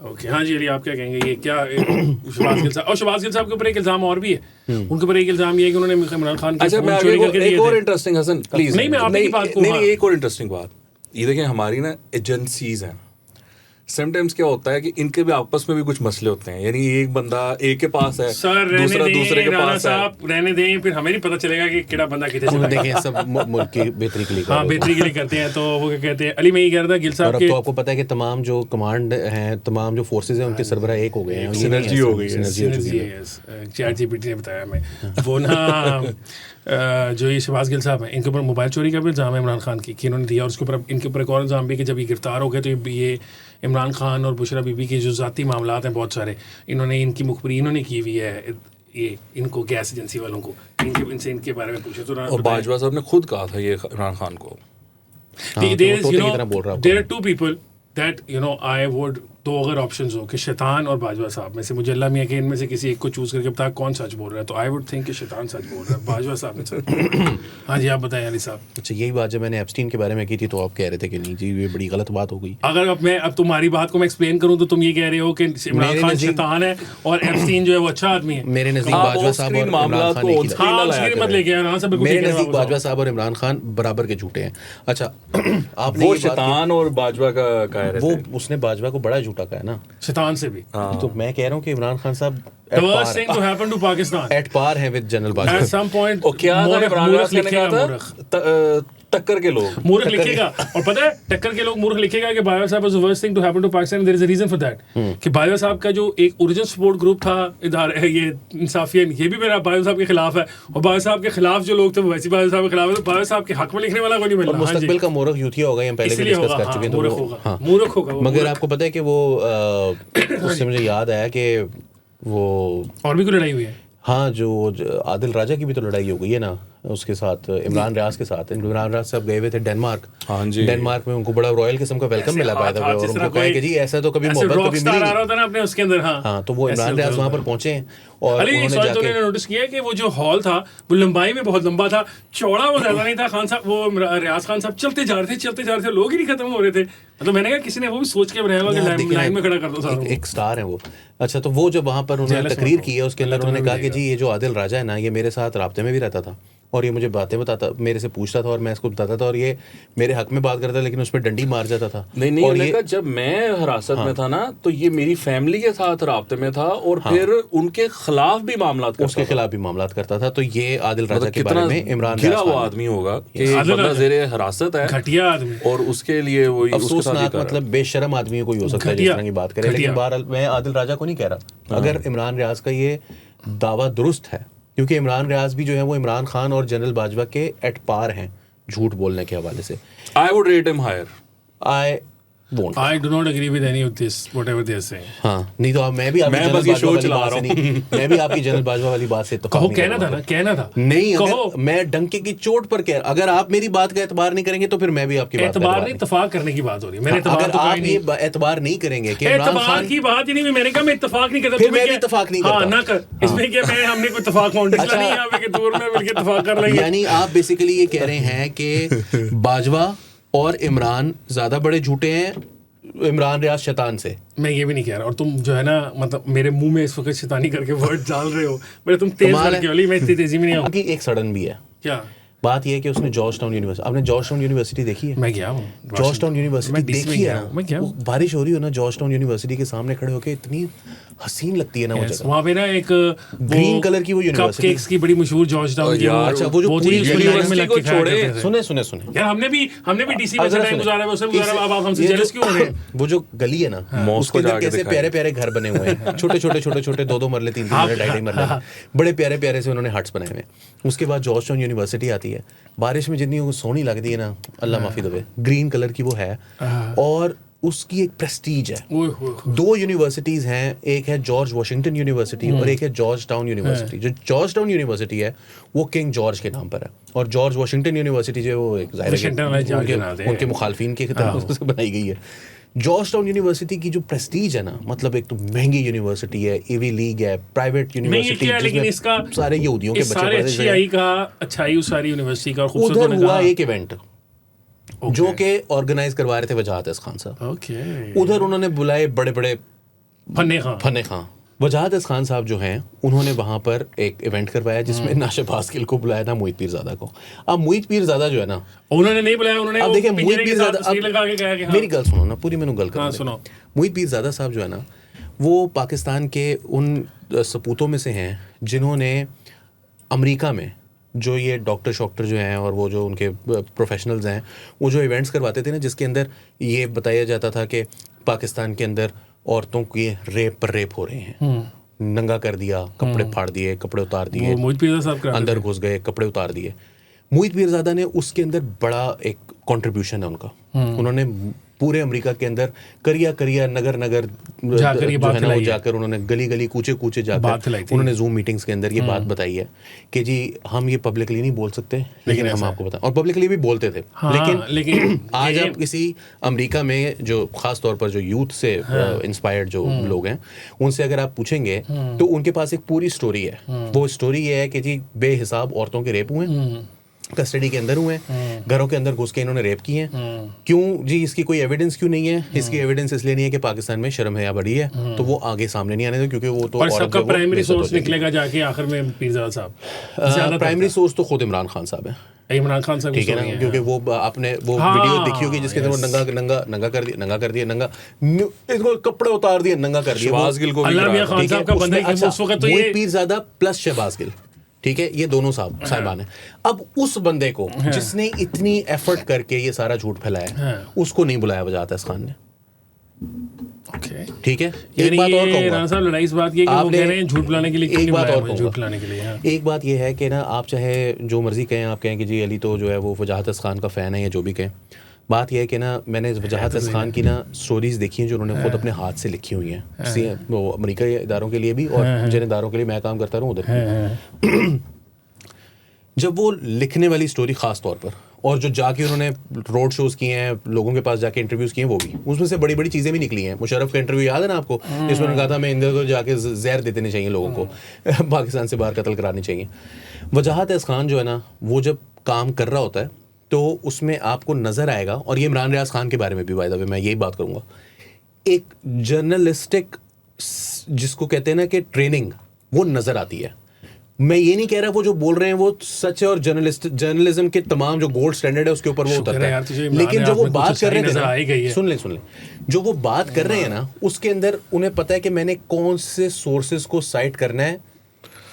ओके, हाँ जी अली, आप क्या कहेंगे? ये क्या शहबाज गिल साहब, और शहबाज गिल साहब के ऊपर एक इल्जाम और भी है, उनके ऊपर एक इल्जाम ये है कि उन्होंने इमरान खान के फोन चोरी करके दिए थे। एक और इंटरेस्टिंग, हसन प्लीज, नहीं मैं आपकी बात को, नहीं एक और इंटरेस्टिंग बात ये देखें, हमारी ना एजेंसीज हैं, समटाइम्स क्या होता है कि इनके भी आपस में भी कुछ मसले होते हैं। यानी एक बंदा एक के पास है, दूसरा दूसरे के पास है। रहने दें, फिर हमें नहीं पता चलेगा कि केड़ा बंदा कितने से देखें, सब मुल्क की बेहतरी के लिए, हाँ बेहतरी के लिए करते हैं। तो वो क्या कहते हैं, अली मैं ये कह रहा था गिल साहब के, तो आपको पता है कि तमाम जो कमांड हैं, तमाम जो फोर्सेज हैं, उनके सरबराह एक हो गए हैं, सिनर्जी हो गई है। ChatGPT ने बताया हमें। वो ना जो ये शहबाज गिल साहब हैं, इनके ऊपर मोबाइल चोरी का भी इल्ज़ाम है इमरान खान की, कि इन्होंने दिया। और उसके ऊपर इनके ऊपर एक और इल्ज़ाम भी कि जब ये गिरफ्तार हो गए तो ये इमरान खान और बुशरा बीबी के जो ज़ाती मामलात हैं बहुत सारे, इन्होंने इनकी मुखबरी इन्होंने की हुई है, ये इनको गैस एजेंसी वालों को, इनसे इनके बारे में पूछे तो। और बाजवा साहब ने खुद कहा था ये इमरान खान को, there are 2 people that I would दो अगर ऑप्शंस हो कि शैतान और बाजवा साहब में से मुझे अल्लाह मियां के इनमें से किसी एक को चूज करके बता कौन सच बोल रहा है, तो आई वुड थिंक कि शैतान सच बोल रहा है, बाजवा साहब ने सच बोल रहा है। हाँ जी, आप बताएं अली साहब। अच्छा, यही बात जब मैंने एप्स्टीन के बारे में की थी तो आप कह रहे थे कि नहीं जी ये बड़ी गलत बात हो गई। अगर अब तुम्हारी बात को मैं एक्सप्लेन करूं तो तुम ये कह रहे हो कि इमरान खान शैतान है और एप्स्टीन जो है वो अच्छा आदमी है। मेरे नजदीक बाजवा साहब और इमरान खान एक ही था। हाँ, उसकी मत लेके आना सब। मेरे नजदीक बाजवा साहब और इमरान खान बराबर के झूठे हैं। अच्छा, आपने वो शैतान और बाजवा का कह रहे थे। वो उसने बाजवा को बड़ा झूठा कहा है ना, शैतान से भी। तो मैं कह रहा हूँ कि इमरान खान साहब The worst thing to happen to Pakistan. At par है with general Bajwa. At some point, और क्या था इमरान मूर्ख खान ने कहा लिखेगा, था टक्कर के लोग मूर्ख लिखेगा। और पता है टक्कर के लोग मूर्ख लिखेगा कि बाजवा साहब was the worst thing to happen to Pakistan. There is a reason for that. कि बाजवा साहब का जो एक ओरिजिनल सपोर्ट ग्रुप था इधर ये इंसाफियन, ये भी मेरा बाजवा साहब के खिलाफ है, और बाजवा साहब के खिलाफ जो लोग थे वो वैसे बाजवा साहब के खिलाफ है। तो बाजवा साहब के हक में लिखने वाला कोई नहीं मिल और रहा। मुस्तकबिल का मूर्ख यूथिया होगा, हम पहले भी डिस्कस कर चुके हैं। मूर्ख होगा, मूर्ख होगा। मगर आपको पता है कि वो उससे मुझे याद आया कि वो और भी कोई लड़ाई हुई है। हाँ, जो आदिल राजा की भी तो लड़ाई हो गई है ना उसके साथ, इमरान रियाज के साथ। इमरान रियाज साहब गए हुए थे डेनमार्क। हाँ जी, डेनमार्क में उनको बड़ा रॉयल किस्म का वेलकम मिला पाया था और उनको कहा कि जी ऐसा तो कभी मोहब्बत कभी मिली नहीं। अपने उसके अंदर हाँ, तो वो इमरान रियाज वहाँ पर पहुंचे और उन्होंने जाके नोटिस किया कि वो जो हॉल था वो लंबाई में बहुत लंबा था, चौड़ा वो ज्यादा नहीं था। खान साहब वो रियाज खान साहब चलते जा रहे थे, लोग ही नहीं खत्म हो रहे थे। मतलब मैंने कहा किसी ने वो भी सोच के बनाया होगा कि लाइन में खड़ा कर दो सारा। एक स्टार है वो। अच्छा, तो वो जब वहाँ पर उन्होंने तकरीर की है उसके अंदर उन्होंने कहा कि जी ये जो आदिल राजा है ना, ये मेरे साथ राब्ते में भी रहता था और ये मुझे बातें बताता, मेरे से पूछता था और मैं इसको बताता था, और ये मेरे हक में बात करता था लेकिन उसमें डंडी मार जाता था। नहीं, और ये जब मैं हिरासत में था ना तो ये मेरी फैमिली के साथ राब्ते में था और फिर उनके खिलाफ भी मामला उसके खिलाफ भी मामला करता था। तो ये आदिल राजा के बारे में इमरान गिरा हुआ आदमी होगा कि बंदा जेरे हिरासत है, घटिया आदमी, और उसके लिए वो अफसोसनाक मतलब बेशरम आदमी कोई हो सकता है जिस तरह की बात करे। लेकिन बहरहाल मैं आदिल राजा को नहीं कह रहा। अगर इमरान रियाज का ये दावा दुरुस्त है, क्योंकि इमरान रियाज भी जो है वो इमरान खान और जनरल बाजवा के एट पार हैं झूठ बोलने के हवाले से। I would rate him higher. I do not agree with any of this whatever they are saying. हाँ, नहीं तो मैं भी आपकी जनरल बाजवा वाली बात से कहो, कहना था नहीं, अगर मैं डंके की चोट पर कह, अगर आप मेरी बात का एतबार नहीं करेंगे तो फिर मैं भी आपकी बात एतबार नहीं, इत्तेफाक करने की बात हो रही है। मैंने अगर आप ये एतबार नहीं करेंगे कि इमरान खान की बात ही नहीं, मैंने कहा मैं इत्तेफाक नहीं करता, फिर मैं भी इत्तेफाक नहीं करता ना कर इसमें क्या मैं हमने कोई इत्तेफाक फाउंडेशन नहीं यहाँ पे कि दूर में मिलकर इत्तेफाक कर लेंगे। यानी आप बेसिकली ये कह रहे हैं कि बाजवा और इमरान ज्यादा बड़े झूठे हैं इमरान रियाज शैतान से। मैं ये भी नहीं कह रहा, और तुम जो है ना मतलब मेरे मुंह में इस वक्त शैतानी करके वर्ड डाल रहे हो। मेरे तुम तेज करके वाली, मैं इतनी तेजी में नहीं आऊँ। एक सडन भी है क्या बात, ये है कि उसने जॉर्ज टाउन यूनिवर्सिटी, आपने जॉर्ज टाउन यूनिवर्सिटी देखी है? मैं गया हूँ जॉर्ज टाउन यूनिवर्सिटी देखी है ना? मैं गया हूँ। बारिश हो रही हो ना, जॉर्ज टाउन यूनिवर्सिटी के सामने खड़े होके इतनी हसीन लगती है ना वो जगह। वहाँ पे ना एक ग्रीन कलर की वो यूनिवर्सिटी, कपकेक्स की बड़ी मशहूर जॉर्ज टाउन की। अच्छा, वो जो पूरी यूनिवर्सिटी को छोड़े, सुने यार हमने भी डीसी में टाइम गुजारा है, उससे गुजारा। अब आप हमसे जेलस क्यों हो रहे हैं? वो जो गली है ना उसके अंदर कैसे प्यारे प्यारे घर बने हुए हैं, छोटे 2 मरले 3 मरले 2.5 मरले, बड़े प्यारे प्यारे से उन्होंने हट्स बनाए हुए। उसके बाद जॉर्ज टाउन यूनिवर्सिटी आती है, बारिश में जितनी सोहनी लगती है ना, अल्लाह माफी दे, ग्रीन कलर की वो है और उसकी एक प्रेस्टीज है। 2 यूनिवर्सिटीज हैं, एक है जॉर्ज वाशिंगटन यूनिवर्सिटी और एक है जॉर्ज टाउन यूनिवर्सिटी। जो जॉर्ज टाउन यूनिवर्सिटी है वो किंग जॉर्ज के नाम पर है, और जॉर्ज वाशिंगटन यूनिवर्सिटी जो है वो एक उनके मुखालफिन की तरफ से बनाई गई है। जॉर्ज टाउन यूनिवर्सिटी की जो प्रेस्टीज है ना, मतलब एक तो महंगी यूनिवर्सिटी है, एवी लीग है, प्राइवेट यूनिवर्सिटी, लेकिन इसका सारे यहूदियों के बच्चे अच्छाई उस सारी यूनिवर्सिटी का। उधर हुआ एक इवेंट जो के ऑर्गेनाइज करवा रहे थे वजाहत खान साहब। उधर उन्होंने बुलाए बड़े बड़े फन्ने खां। वजाहत खान साहब जो हैं उन्होंने वहाँ पर एक इवेंट करवाया जिसमें नाशिफ हास्किल को बुलाया था, मोहित पीरज़ादा को। अब मोहित पीरज़ादा जो है ना, उन्होंने नहीं बुलाया, उन्होंने अब देखिए मोहित पीरज़ादा, मेरी गल सुनो ना पूरी, मैंने गल कर सुनो। मोहित पीरज़ादा साहब जो है ना वो पाकिस्तान के उन सपूतों में से हैं जिन्होंने अमेरिका में जो ये डॉक्टर जो हैं और वो जो उनके प्रोफेशनल्स हैं, वो जो इवेंट्स करवाते थे ना जिसके अंदर ये बताया जाता था कि पाकिस्तान के अंदर औरतों के रेप हो रहे हैं, नंगा कर दिया, कपड़े फाड़ दिए, कपड़े उतार दिए, मोहित पीरज़ादा साहब अंदर घुस गए, कपड़े उतार दिए। मोहित पीरज़ादा ने उसके अंदर बड़ा एक कंट्रीब्यूशन है उनका। उन्होंने पूरे अमेरिका के अंदर करिया नगर जाकर ये जो बात है ना वो फैलाई है। जाकर उन्होंने गली कूचे बात जाकर फैलाई थी। उन्होंने जूम मीटिंग्स के अंदर ये बात बताई है कि जी हम ये पब्लिकली नहीं बोल सकते, लेकिन हम ऐसा आपको बताएं, और पब्लिकली भी बोलते थे। हाँ, लेकिन आज ये- आप किसी अमेरिका में जो खास तौर पर जो यूथ से इंस्पायर्ड जो लोग हैं उनसे अगर आप पूछेंगे तो उनके पास एक पूरी स्टोरी है। वो स्टोरी ये है कि जी बेहिसाब औरतों के रेप हुए, कस्टडी के अंदर हुए हैं, घरों के अंदर घुस के इन्होंने रेप किए हैं। क्यों जी? इसकी कोई एविडेंस क्यों नहीं है? इसकी एविडेंस इसलिए नहीं है कि पाकिस्तान में शर्म हया बढ़ी है, तो वो आगे सामने नहीं आने दो, क्योंकि वो तो पर औरत सबका जो वो प्राइमरी बेइज्जत हो सोर्स जाएगी। निकलेगा जाके आखिर में पीरजादा साहब ज्यादा प्राइमरी सोर्स तो खुद इमरान खान साहब है, इमरान खान साहब की ठीक है story ना, क्योंकि वो आपने वो हाँ, वीडियो देखी होगी जिसके अंदर वो नंगा कर दिया इसको कपड़े उतार दिए, नंगा कर दिया। शहबाज गिल को भी अल्लाह गिरा मियां था। खान ठीक है, साहब का बंदा उसमें है कि उस वक्त तो वो ये पीरजादा प्लस शहबाज गिल, ठीक है, ये दोनों साहिबान हैं। अब उस बंदे को जिसने इतनी एफर्ट करके ये सारा झूठ फैलाया, उसको नहीं बुलाया वजाहत अहसन खान ने, ओके। ठीक है। यानी एक बात और ये कहूंगा, राणा साहब लड़ाई इस बात की है कि वो आपने- कह रहे हैं झूठ बुलाने के लिए, क्यों एक नहीं बात बुलाया और मुझे कहूंगा। झूठ बुलाने के लिए। हाँ। एक बात ये है कि ना आप चाहे जो मर्जी कहें, आप कहें कि जी अली तो जो है वो वजाहत अहसन खान का फ़ैन है या जो भी कहें, बात यह है कि ना मैंने वजाहत अहसन खान की ना स्टोरीज देखी हैं जो उन्होंने खुद अपने हाथ से लिखी हुई हैं, वो अमेरिका के इदारों के लिए भी और जिन इदारों के लिए मैं काम करता रहूँ उधर भी। जब वो लिखने वाली स्टोरी खास तौर पर, और जो जाके उन्होंने रोड शोज किए हैं, लोगों के पास जाके इंटरव्यूज किए हैं, वो भी उसमें से बड़ी बड़ी चीज़ें भी निकली हैं। मुशर्रफ का इंटरव्यू याद है ना आपको, जिसमें उन्होंने कहा था मैं इंदिरा को जाके जहर दे देने चाहिए लोगों को, पाकिस्तान से बाहर कत्ल करानी चाहिए। वजाहत अहसन खान जो है ना, वो जब काम कर रहा होता है तो उसमें आपको नज़र आएगा, और ये इमरान रियाज खान के बारे में भी बाय द वे मैं यही बात करूँगा, एक जर्नलिस्टिक जिसको कहते हैं ना कि ट्रेनिंग, वो नज़र आती है। मैं ये नहीं कह रहा वो जो बोल रहे हैं वो सच है और जर्नलिज्म के तमाम जो गोल्ड स्टैंडर्ड है उसके ऊपर वो शुक्र उतरता है यार, है, तुझे इमरान लेकिन जो रियाज वो में बात कुछ कर रहे थे नजर ना, आ ही गई है। सुन ले, जो वो बात कर रहे हैं ना, उसके अंदर उन्हें पता है कि मैंने कौन से सोर्सेज को साइट करना है,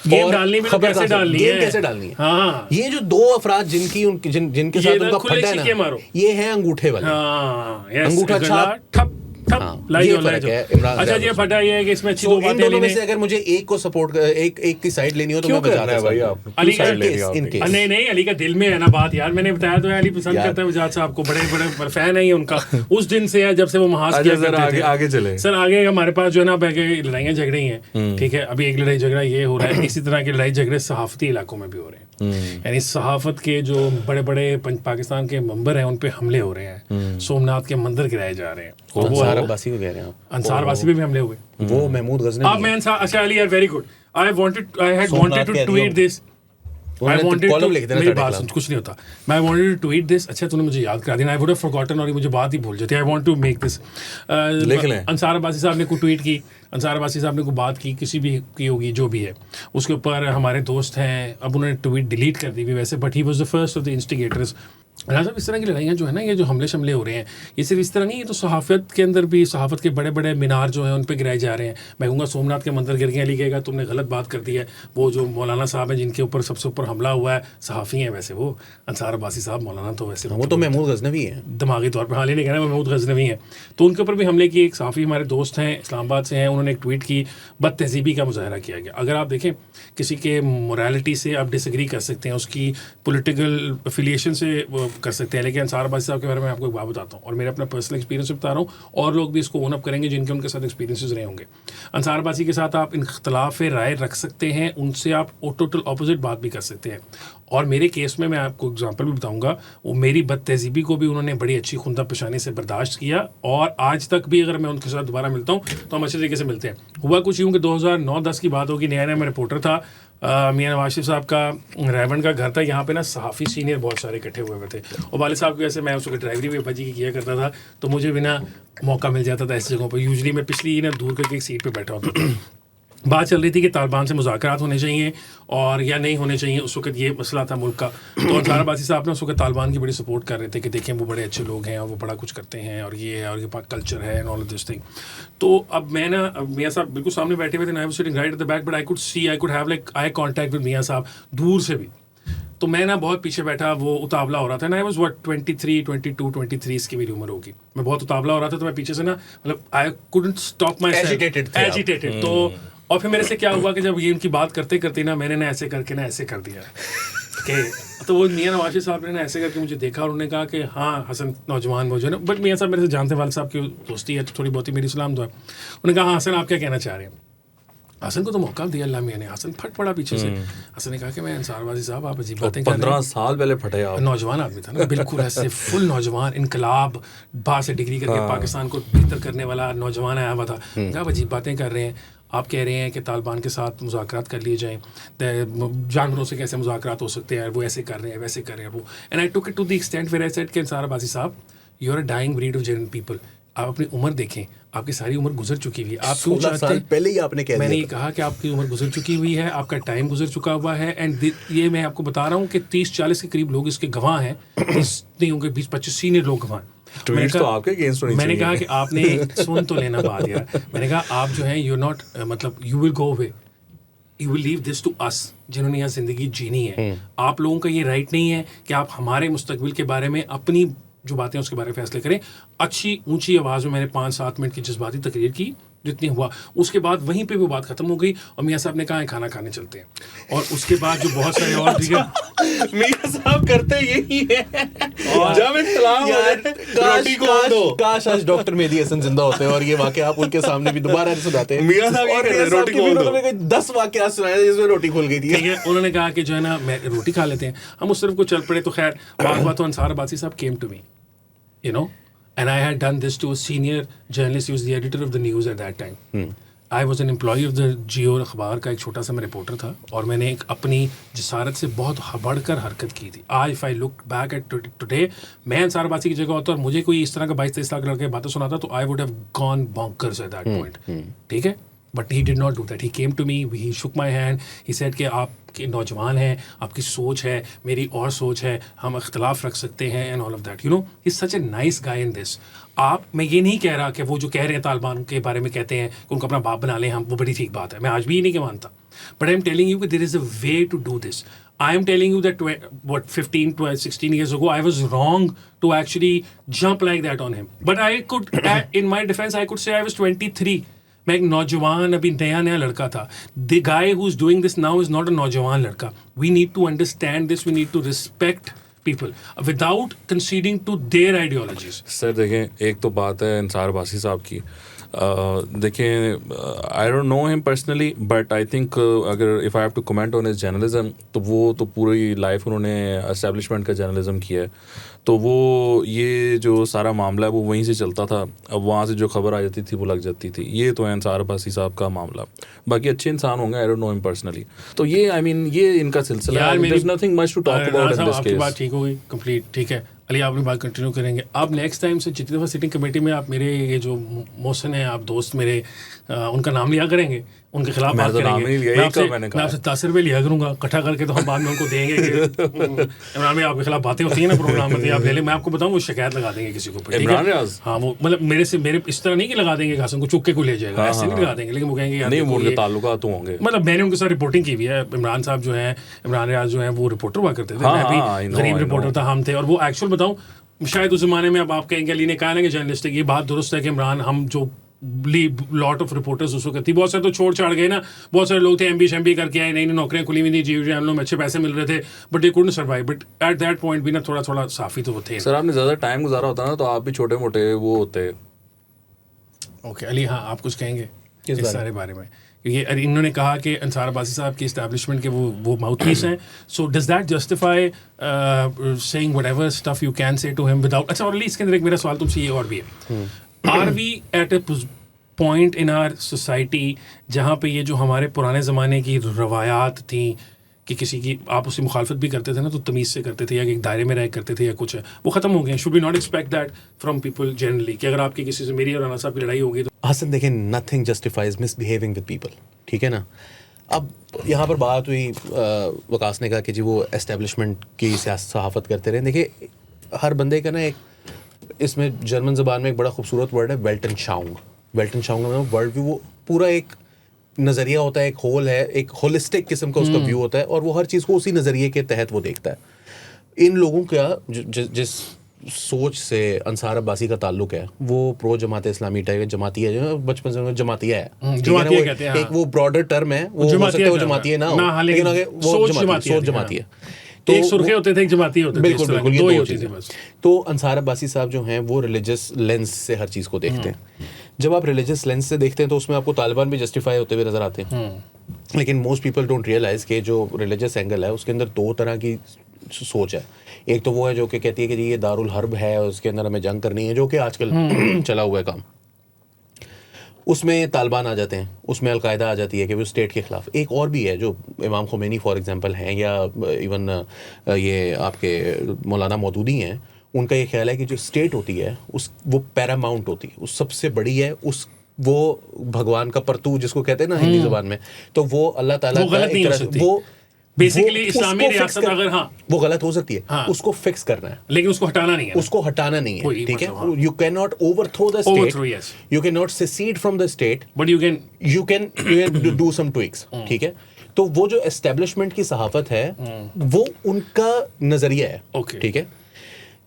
गेम और डालनी भी तो खबर कैसे डालनी गेम है। कैसे डालनी है। हाँ। ये जो दो अफराद जिनके ये साथ ना उनका खुले फड्डा छिक्के है मारो। ना, ये है अंगूठे वाले। हाँ, yes, अंगूठा गला, छाप। ठप ठप, हाँ, लाई ये जो, लाई फर्क जो। है इमरान अच्छा, रियाज ये में। फटा ये है कि इसमें अच्छी तो दो इन बातें दोनों में लेने से अगर मुझे एक को सपोर्ट एक की साइड लेनी हो तो क्यों मैं करना है वजाहत भाई अहसन आपने? अली क्यों का side ले case, लिया in आपने? case। नहीं नहीं, अली का दिल में है ना बात यार, मैंने बताया तो है, अली पसंद यार। करता है वजाहत साहब को, बड़े बड़े फैन है ये उनका उस दिन से है जब से वो महाज अच्छा, किया सर, करते थे। आगे चले। सर आगे हमारे पास जो है ना लड़ाइयाँ झगड़े ही हैं, ठीक है। अभी एक लड़ाई झगड़ा ये हो रहा है, इसी तरह के लड़ाई झगड़े सहाफती इलाकों में भी हो रहे हैं। यानी सहाफत के जो बड़े बड़े पाकिस्तान के मंबर हैं उन पे हमले हो रहे हैं, सोमनाथ के मंदिर गिराए जा रहे हैं, और अंसार वो अब्बासी को कह रहे हैं आप, अंसार वासी पे भी हमले हुए। वो महमूद अब गजनवी मैं अच्छा अली यार, very good, I had wanted Somnath to कह ट्वीट दिया। दिस, उन्होंने I wanted कॉलम to- लिख देना मेरी था बात खिलाफ। सुन, कुछ नहीं होता। मैं वांटेड टू ट्वीट दिस, अच्छा तूने मुझे याद करा दिया, आई वुड हैव फॉरगॉटन, और ये मुझे बात ही भूल जाती है। I want to make this, लिख लें। अंसार अब्बासी साहब ने कोई ट्वीट की, अंसार अब्बासी साहब ने कोई बात की, किसी भी की होगी जो भी है, उसके ऊपर हमारे दोस्त हैं, अब उन्होंने ट्वीट डिलीट कर दी हुई वैसे, but he was the first of the instigators. राजा साहब, इस तरह की लड़ाइयाँ जो है ना, ये जो हमले शमले हो रहे हैं, ये सिर्फ इस तरह नहीं, ये तो सहाफत के अंदर भी, सहाफत के बड़े बड़े मीनार जो हैं उन पे गिराए जा रहे हैं। मैं कहूँगा सोमनाथ के मंदिर गिर गए, अली कहेगा तुमने गलत बात कर दी है। वो जो मौलाना साहब हैं जिनके ऊपर सबसे ऊपर हमला हुआ है, सहाफ़ी हैं वैसे वो, अंसार अब्बासी साहब, मौलाना तो वैसे वो तो महमूद गजनवी है। दिमागी तौर पर, हाल ही नहीं कहना, महमूद गजनवी हैं, तो उनके ऊपर भी हमले किए। एक सहाफ़ी हमारे दोस्त हैं, इस्लामाबाद से हैं, उन्होंने एक ट्वीट की, बद तहजीबी का मुजाहरा किया गया। अगर आप देखें, किसी के मोरालिटी से आप डिसएग्री कर सकते हैं, उसकी पॉलिटिकल एफिलिएशन से वो कर सकते हैं, लेकिन अंसार अब्बासी साहब के बारे में आपको एक बात बताता हूँ, और मेरे अपना पर्सनल एक्सपीरियंस से बता रहा हूँ, और लोग भी इसको ओन अप करेंगे जिनके उनके साथ एक्सपीरियंसेस रहे होंगे। अंसार अब्बासी के साथ आप इख्तलाफ राय रख सकते हैं, उनसे आप टोटल ऑपोजिट बात भी कर सकते हैं। और मेरे केस में मैं आपको एग्जांपल भी बताऊंगा, वो मेरी बद तहजीबी को भी उन्होंने बड़ी अच्छी खुंदा पेशानी से बर्दाश्त किया, और आज तक भी अगर मैं उनके साथ दोबारा मिलता हूँ तो हम अच्छे तरीके से मिलते हैं। हुआ कुछ यूँ कि 2009-10 की बात होगी, नया नया मैं रिपोर्टर था, मियां नवाज शरीफ साहब का रेवन का घर था, यहाँ पे ना सहाफ़ी सीनियर बहुत सारे इकट्ठे हुए हुए थे, और वाले साहब की वजह से मैं उसको ड्राइवरी भी अब्बाजी की किया करता था, तो मुझे भी ना मौका मिल जाता था ऐसी जगहों पर। यूजली मैं पिछली ना दूर करके एक सीट पे बैठा होता था। बात चल रही थी कि तालिबान से मुज़ाकरात होने चाहिए और या नहीं होने चाहिए, उस वक्त ये मसला था मुल्क का। तो अंसार अब्बासी साहब ने उस वक्त तालिबान की बड़ी सपोर्ट कर रहे थे कि देखें वो बड़े अच्छे लोग हैं और वो बड़ा कुछ करते हैं, और ये है, और ये पाक कल्चर है and all of this thing. तो अब मैं ना, मियाँ साहब बिल्कुल सामने बैठे हुए थे, I was sitting right at the back, but I could have like eye contact with मियाँ साहब दूर से भी। तो मैं ना बहुत पीछे बैठा, वो उतावला हो रहा था ना, आई वाज व्हाट 23, 22, 23 इसकी मेरी उम्र होगी, मैं बहुत उतावला हो रहा था, तो मैं पीछे से ना, मतलब I couldn't stop my agitated. तो और फिर मेरे से क्या हुआ कि जब ये उनकी बात करते करते ना, मैंने ना ऐसे करके ना ऐसे कर दिया, कि तो वो मियां नवाज साहब ने ना ऐसे करके मुझे देखा और उन्होंने कहा कि हाँ हसन नौजवान वो जो है ना, बट मियां साहब मेरे से जानते वाले साहब की दोस्ती है तो थोड़ी बहुत ही मेरी सलाम दुआ। उन्होंने कहा हाँ हसन आप क्या कहना चाह रहे हैं। हसन को तो मौका दिया अल्लाह मियां ने, हसन फट पड़ा पीछे से। हसन ने कहा कि मैं अंसार वाजी साहब आप अजीब बातें कर रहे हैं। 15 साल पहले फटे आप। नौजवान आदमी था ना, बिल्कुल ऐसे फुल नौजवान, इनकलाब बाहर से डिग्री करके पाकिस्तान को बेहतर करने वाला नौजवान आया हुआ था। आप अजीब बातें कर रहे हैं, आप कह रहे हैं कि तालिबान के साथ मुज़ाकरात कर लिए जाएं, जानवरों से कैसे मुज़ाकरात हो सकते हैं, वो ऐसे कर रहे हैं वैसे कर रहे हैं वो। And I took it to the extent where I said कि अंसार अब्बासी साहब you are a dying breed of genuine people. आप अपनी उम्र देखें, आपकी सारी उम्र गुजर चुकी हुई है। आप 16 साल पहले ही आपने कह दिया। मैंने ये कहा कि आपकी उम्र गुजर चुकी हुई है, आपका टाइम गुजर चुका हुआ है। एंड ये मैं आपको बता रहा हूँ कि 30-40 के करीब लोग इसके गवाह हैं, 30 नहीं होंगे 20-25 सीनियर लोग गवाह हैं। तो आपके अगेंस्ट होनी मैंने चाहिए। कहा कि आपने सुन तो लेना बात यार। मैंने कहा आप जो हैं यू नॉट मतलब you will go away, you will leave this to us जिन्होंने यहाँ जिंदगी जीनी है। आप लोगों का ये राइट नहीं है कि आप हमारे मुस्तकबिल के बारे में अपनी जो बातें उसके बारे में फैसले करें। अच्छी ऊंची आवाज़ में मैंने 5-7 मिनट की जज्बाती तकरीर की जितनी हुआ, उसके बाद वहीं पे वो बात खत्म हो गई और मियाँ साहब ने कहा खाना खाने चलते हैं। और उसके बाद जो बहुत सारे और मियां साहब करते यही है जब इख्तिलाफ हो जाए, रोटी को दो। काश आज डॉक्टर मेहदी हसन जिंदा होते और ये वाकया आप उनके सामने भी दोबारा सुनाते। मियां साहब ये कहते हैं, रोटी को दो। उन्होंने 10 वाकया सुनाए जिसमें रोटी खोल गई थी। ठीक है, उन्होंने कहा कि जो है ना मैं रोटी खा लेते हैं, हम उस तरफ को चल पड़े। तो खैर बात हुआ तो अंसार अब्बासी साहब came to me, you know, and I had done this to a senior journalist. He was the editor of the news at that time. I was an employee of the Geo अखबार का एक छोटा सा मैं रिपोर्टर था और मैंने एक अपनी जसारत से बहुत बढ़कर हरकत की थी। आज if I look back at today, मैं अंसार अब्बासी की जगह होता और मुझे कोई इस तरह का 22-23 लाख लड़के बातें सुनाता तो I would have gone bonkers at that point. ठीक है, but he did not do that. He came to me, he shook my hand, he said कि आप कि नौजवान हैं, आपकी सोच है, मेरी और सोच है, हम इख्तलाफ रख सकते हैं and all of that, you know, he is such a nice guy in this. आप, मैं ये नहीं कह रहा कि वो जो कह रहे हैं तालिबान के बारे में कहते हैं कि उनको अपना बाप बना लें हम, वो बड़ी ठीक बात है, मैं आज भी ये नहीं मानता। But I am telling you कि there is a way to do this. I am telling you that 15, 12, 16 years ago, I was wrong to actually jump like that on him. But I could, in my defense, I could say I was 23. मैं एक नौजवान अभी नया लड़का था। The guy who's doing this now is not a नौजवान लड़का. We need to understand this. We need to respect people without conceding to their ideologies. Sir देखें, एक तो बात है अंसार अब्बासी साहब की। देखें, I don't know him personally, but I think अगर if I have to comment on his journalism, तो वो तो पूरी लाइफ उन्होंने एस्टेब्लिशमेंट का जर्नलिज्म किया है। तो वो ये जो सारा मामला है वो वहीं से चलता था। अब वहाँ से जो खबर आ जाती थी वो लग जाती थी। ये तो है अंसार अब्बासी साहब का मामला। बाकी अच्छे इंसान होंगे, I don't know him personally. तो ये आई मीन ये इनका सिलसिला है। There is nothing much to talk about in this case. बात ठीक हो गई कंप्लीट, ठीक है। अली आप अपनी बात कंटिन्यू करेंगे। आप नेक्स्ट टाइम से जितनी दफ़ा सिटिंग कमेटी में आप मेरे ये जो मोहसिन हैं, आप दोस्त मेरे, उनका नाम लिया करेंगे, उनके खिलाफ बात करेंगे। मैं आपसे 10 रुपये लिया करूँगा इकट्ठा करके, तो हम बाद में उनको देंगे कि इमरान भाई आपके खिलाफ बातें होती हैं ना प्रोग्राम में, आप ले लें। मैं आपको बताऊँ वो शिकायत लगा देंगे किसी को, ठीक है। हाँ, वो मतलब मेरे इस तरह नहीं कि लगा देंगे हसन को चुप के को ले जाएगा, ऐसे नहीं लगा देंगे, लेकिन वो कहेंगे नहीं वो उनके ताल्लुकात तो होंगे। मतलब मैंने उनके साथ रिपोर्टिंग की हुई है। इमरान साहब जो है, इमरान रियाज जो है, वो रिपोर्टर हुआ करते थे, मैं भी गरीब रिपोर्टर था, हम थे। और वो एक्चुअल बताऊँ, शायद उस जमाने में अब आप कहेंगे अली ने कहा ना कि जर्नलिस्टिक, ये बात दुरुस्त है कि इमरान, हम जो लॉट ऑफ रिपोर्टर्स उस वक्त थी, बहुत सारे तो छोड़ छाड़ गए ना, बहुत सारे लोग थे एमबी करके आए, नई नौकरियां खुली हुई थी, जी हम लोग अच्छे पैसे मिल रहे थे, but they couldn't survive. But at that point भी ना थोड़ा साफी तो थे। सर आपने ज़्यादा टाइम गुजारा होता ना, तो आप भी छोटे मोटे वो होते। ओके अली, हाँ आप कुछ कहेंगे इस सारे बारे में? क्योंकि इन्होंने कहा कि अंसार अब्बासी साहब की इस्टेब्लिशमेंट के वो माउथपीस हैं, so does that justify saying whatever stuff you can say to him without. अच्छा, और इसके अंदर एक मेरा सवाल तुमसे ये और भी है, are we at a point in our society जहाँ पे ये जो हमारे पुराने ज़माने की रवायात थी कि किसी की आप उससे मुखालफत भी करते थे ना तो तमीज़ से करते थे, या एक दायरे में रह करते थे, या कुछ है, वो ख़त्म हो गए। Should we not expect that from people generally कि अगर आपकी किसी से, मेरी और राना साहब की लड़ाई होगी तो हसन देखें, nothing justifies misbehaving with people, ठीक है ना। अब यहाँ पर बात हुई, वकास ने कहा कि जी वो एस्टेब्लिशमेंट की सहाफ़त करते रहे। देखिए, हर बंदे का ना एक, इसमें जर्मन ज़बान में एक बड़ा खूबसूरत वर्ड है वेल्टनशाउंग। वेल्टनशाउंग में वर्ड व्यू, वो पूरा एक नज़रिया होता है, एक होल है, एक होलिस्टिक किस्म का उसका व्यू होता है, और वो हर चीज़ को उसी नज़रिए के तहत वो देखता है। इन लोगों का जिस सोच से अंसार अब्बासी का ताल्लुक है, वो प्रो जमात इस्लामी टाइप जमाती है, जो बचपन से जमातिया है, एक वो ब्रॉडर टर्म है, वो हो सकता है वो जमातिया ना हो, लेकिन वो सोच जमाती है। एक सुर्खे होते थे, एक जमाती होते थे, बिल्कुल इस तरह बिल्कुल, की ये दो ही दो होती थी चीज़ें। बस। तो अंसार अब्बासी साहब जो हैं वो रिलीजियस लेंस से हर चीज़ को देखते हैं। जब आप रिलीजियस लेंस से देखते हैं तो उसमें आपको तालिबान भी जस्टिफाई होते हुए नजर आते हैं, लेकिन मोस्ट पीपल डोंट रियलाइज कि जो रिलीजियस एंगल है उसके अंदर दो तरह की सोच है। एक तो वो है जो कि कहती है कि जी ये दारुल हर्ब है और उसके अंदर हमें जंग करनी है, जो कि आजकल चला हुआ है काम। उसमें तालिबान आ जाते हैं, उसमें अलकायदा आ जाती है कि वो स्टेट के खिलाफ। एक और भी है जो इमाम खुमैनी फॉर एग्जांपल हैं, या इवन ये आपके मौलाना मौदूदी हैं, उनका ये ख्याल है कि जो स्टेट होती है उस वो पैरामाउंट होती है, उस सबसे बड़ी है, उस वो भगवान का परतू जिसको कहते हैं ना हिंदी ज़ुबान में, तो वो अल्लाह ताला वो का गलत नहीं एक हो तरह सकती। वो बेसिकली वो इस्लामी उसको fix रियासत अगर हाँ, वो गलत हो सकती है, हाँ। उसको फिक्स करना है, लेकिन उसको हटाना नहीं है, उसको हटाना नहीं है, कोई ठीक है। मतलब, हाँ। You can not overthrow the Overthrow, state, yes. You can not secede from the state, but you can you can do some tweaks, ठीक है। तो वो जो एस्टेब्लिशमेंट की सहाफत है वो उनका नजरिया है, Okay. ठीक है।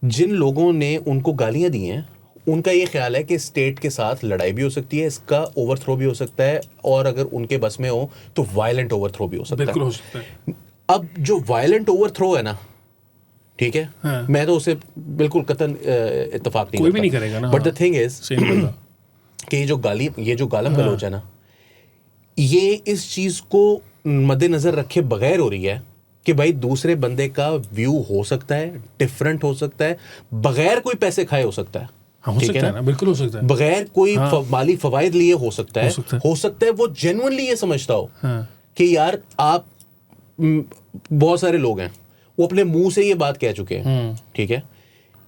जिन लोगों ने उनको गालियां दी हैं उनका ये ख्याल है कि स्टेट के साथ लड़ाई भी हो सकती है, इसका ओवरथ्रो भी हो सकता है, और अगर उनके बस में हो तो वायलेंट ओवरथ्रो भी हो सकता बिल्कुल है। हो सकता है। अब जो वायलेंट ओवरथ्रो है ना, ठीक है, हाँ। मैं तो उसे बिल्कुल कतन इत्तेफाक नहीं कोई भी नहीं करेगा ना, बट द हाँ। थिंग इज सही बंदा। कि ये जो गालम गलोच है ना, ये इस चीज को मद्देनजर रखे बगैर हो रही है कि भाई दूसरे बंदे का व्यू हो सकता है, डिफरेंट हो सकता है, बगैर कोई पैसे खाए हो सकता है, हाँ, हो ठीक सकता है ना, बिल्कुल हो सकता है। बगैर कोई हाँ। माली फवायद लिए हो सकता है, हो सकता है। हो सकता है वो जेन्युइनली ये समझता हो हाँ। कि यार आप बहुत सारे लोग हैं वो अपने मुंह से ये बात कह चुके हैं, ठीक है,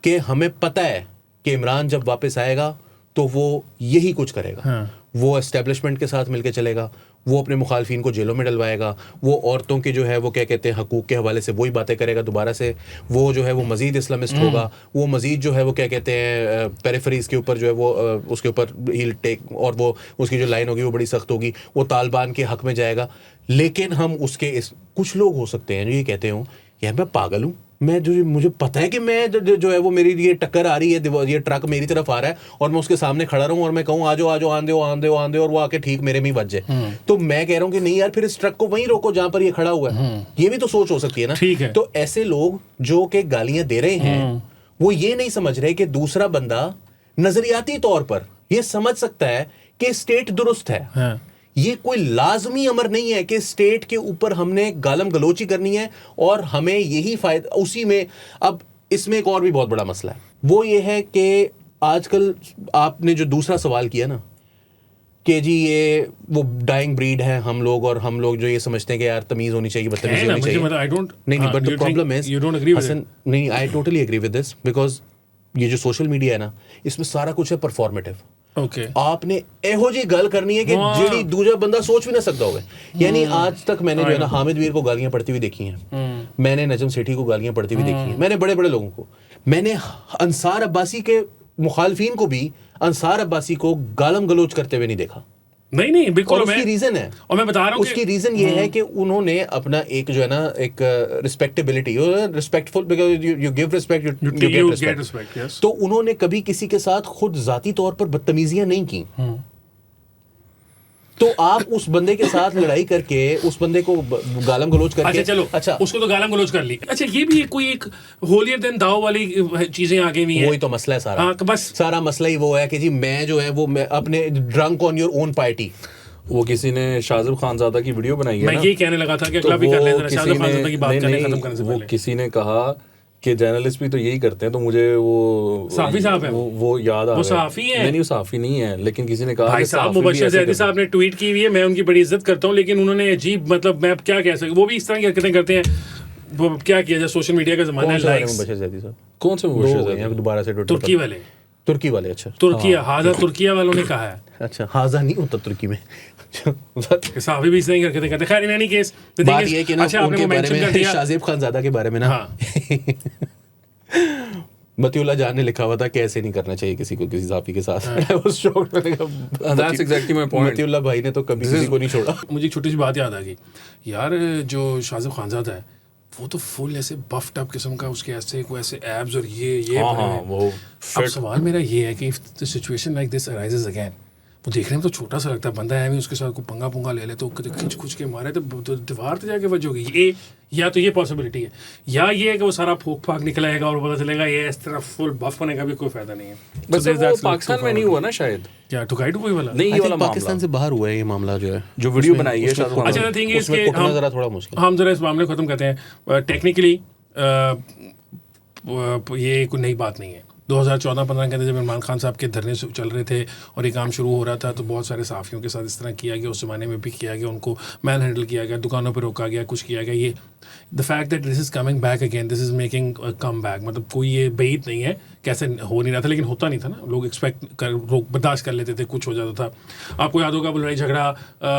कि हमें पता है कि इमरान जब वापस आएगा तो वो यही कुछ करेगा, हाँ। वो एस्टेब्लिशमेंट के साथ मिलकर चलेगा, वो अपने मुखालफिन को जेलों में डलवाएगा, वो औरतों की जो है वो क्या कहते हैं हकूक के हवाले से वही बातें करेगा दोबारा से, वो जो है वो मजीद इस्लामिस्ट होगा, वो मजीद जो है वो क्या कहते हैं पेरिफेरीज के ऊपर जो है वो उसके ऊपर ही टेक, और वो उसकी जो लाइन होगी वो बड़ी सख्त होगी, वो तालिबान के हक में जाएगा। लेकिन हम उसके कुछ लोग हो सकते हैं जो ये कहते हो यार मैं पागल हूँ, मैं जो मुझे पता है कि मैं जो है वो मेरी ये टक्कर आ रही है, ये ट्रक मेरी तरफ आ रहा है और मैं उसके सामने खड़ा रहूं और मैं कहूं आ जाओ आंधे और वो आके ठीक मेरे में ही बच जाए, तो मैं कह रहा हूं कि नहीं यार फिर इस ट्रक को वहीं रोको जहां पर ये खड़ा हुआ है। ये भी तो सोच हो सकती है ना, ठीक है। तो ऐसे लोग जो कि गालियां दे रहे हैं वो ये नहीं समझ रहे कि दूसरा बंदा नजरियाती तौर पर ये समझ सकता है कि स्टेट दुरुस्त है। हाँ। ये कोई लाजमी अमर नहीं है कि स्टेट के ऊपर हमने गालम गलोची करनी है और हमें यही फायदा उसी में। अब इसमें एक और भी बहुत बड़ा मसला है, वो ये है कि आजकल आपने जो दूसरा सवाल किया ना कि जी ये वो डाइंग ब्रीड है हम लोग, और हम लोग जो ये समझते हैं कि यार तमीज होनी चाहिए, बदतमीजी होनी चाहिए। आई डोंट नहीं but the problem is you don't agree with Hasan, नहीं I totally agree with this, because ये जो सोशल मीडिया है ना इसमें सारा कुछ है परफॉर्मेटिव। ओके। आपने एहो जी गल करनी है कि जेडी दूसरा बंदा सोच भी ना सकता होगा। यानी आज तक मैंने जो है ना हामिद वीर को गालियां पड़ती हुई देखी हैं, मैंने नजम सेठी को गालियां पड़ती हुई देखी हैं, मैंने बड़े बड़े लोगों को, मैंने अंसार अब्बासी के मुखालफिन को भी अंसार अब्बासी को गालम गलोच करते हुए नहीं देखा। नहीं बिल्कुल। और उसकी रीजन है, और मैं बता रहा हूँ उसकी रीजन ये है कि उन्होंने अपना एक जो है ना एक respectability, respectful, because you give respect you get respect, yes. तो उन्होंने कभी किसी के साथ खुद जाती तौर पर बदतमीजियां नहीं की। तो आप उस बंदे के साथ लड़ाई करके उस बंदे को गालम गलोच करके, अच्छा चलो, अच्छा उसको तो गालम गलोच कर ली। अच्छा ये भी कोई एक होलियर देन दाओ वाली चीजें आ गई हुई हैं। वही तो मसला है सारा। हाँ, बस सारा मसला ही वो है कि जी मैं जो है वो मैं अपने drunk on your own party. वो किसी ने शाहज़ब खानज़ादा की वीडियो बनाई है मैं ना, यही कहने लगा था कि तो अगला भी कर ले वो जरा किसी शाहज़ब ने- खानज़ादा की बात करने नहीं, खत्म करने से वो पहले। किसी ने कहा कि जर्नलिस्ट भी तो यही करते हैं, तो मुझे वो सहाफ़ी साहब है वो याद आ वो गया। सहाफ़ी है। नहीं वो सहाफ़ी नहीं है, लेकिन किसी ने कहा भाई कि साहब सहाफ़ी भी मुबश्शिर ऐसे ज़ैदी करते साहब ने ट्वीट की हुई है, मैं उनकी बड़ी इज्जत करता हूँ, लेकिन उन्होंने अजीब, मतलब मैं अब क्या कह सकता, वो भी इस तरह की हरकतें करते हैं। वो क्या किया जाए, सोशल मीडिया का जमाना है, लाइक्स। मुबश्शिर ज़ैदी साहब हैं। कौन से दो मुबश्शिर हो गए ज़ैदी? हैं दोबारा से ट्विटर तुर्की वाले, तुर्की वाले। अच्छा तुर्किया, हाजा तुर्किया वालों ने कहा है अच्छा, हाजा नहीं होता तुर्की में। कि साहबी भी इस तरह की हरकतें करते हैं। खैर इन एनी केस बात ये है कि ना अच्छा आपने उनके वो बारे मेंशन कर में दिया। शाहज़ेब खानज़ादा के बारे में ना हाँ। मतीउल्लाह जान ने लिखा हुआ था कि ऐसे नहीं करना चाहिए किसी को किसी साफी के साथ। I was shocked, मैंने कहा, That's exactly my point. Matiullah भाई ने तो कभी किसी को नहीं छोड़ा। मुझे एक छोटी सी बात याद आ गई यार, जो शाहज़ब खानज़ादा है वो तो फुल ऐसे बफ्ड अप किस्म का, उसके ऐसे कोई ऐसे एब्स और ये हाँ बने हाँ हुए हैं। वो अब सवाल मेरा ये है कि if the situation like this arises again, वो देखने में तो छोटा सा लगता है, बंदा है भी उसके साथ कोई पंगा पुंगा ले ले तो खिंच खुच के मारे तो दीवार तो जाके बजोगी। ये या तो ये पॉसिबिलिटी है, या ये है कि वो सारा फूक फाक निकलेगा और पता चलेगा ये इस तरह फुल बफ होने का भी कोई फायदा नहीं है। बस वो पाकिस्तान में नहीं हुआ ना शायद, क्या ठुकाई ठुकाई वाला नहीं ये वाला पाकिस्तान से बाहर हुआ है ये मामला जो है, जो वीडियो बनाई है शायद। अच्छा थिंग है इसके जरा थोड़ा मुश्किल, हम जरा इस मामले को खत्म करते हैं। टेक्निकली ये कोई नई बात नहीं है। 2014-15 के अंदर जब इमरान खान साहब के धरने चल रहे थे और ये काम शुरू हो रहा था तो बहुत सारे सहाफ़ियों के साथ इस तरह किया गया, उस ज़माने में भी किया गया, उनको मैन हैंडल किया गया, दुकानों पर रोका गया, कुछ किया गया। ये the fact that this is coming back again, this is making come back, मतलब कोई ये बैद नहीं है कैसे हो नहीं रहा था, लेकिन होता नहीं था ना, लोग एक्सपेक्ट कर बर्दाश्त कर लेते थे, कुछ हो जाता था। आपको याद होगा वो लड़ाई झगड़ा,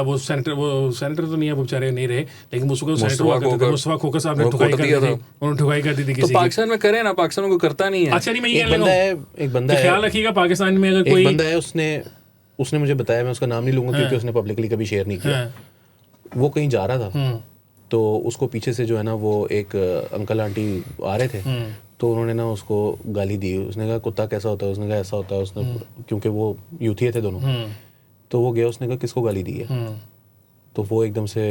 वो सेनेटर तो नहीं है, वो बेचारे नहीं रहे, लेकिन मुस्तफा खोखर साहब ने ठुकाई कर दी थी, उन्होंने ठुकाई कर दी थी किसी। पाकिस्तान में करें ना, पाकिस्तान में कोई करता नहीं है। अच्छा नहीं, मैं ये एक बंदा है, ख्याल रखिएगा पाकिस्तान में अगर कोई बंदा है, उसने मुझे बताया, मैं उसका नाम नहीं लूंगा क्योंकि उसने पब्लिकली कभी शेयर नहीं किया। वो कहीं जा रहा था तो उसको पीछे से जो है ना वो एक अंकल आंटी आ रहे थे, तो उन्होंने ना उसको गाली दी। उसने कहा कुत्ता कैसा होता है, उसने कहा ऐसा होता है, उसने क्योंकि वो यूथी थे दोनों, तो वो गया, उसने कहा किसको गाली दी है, तो वो एकदम से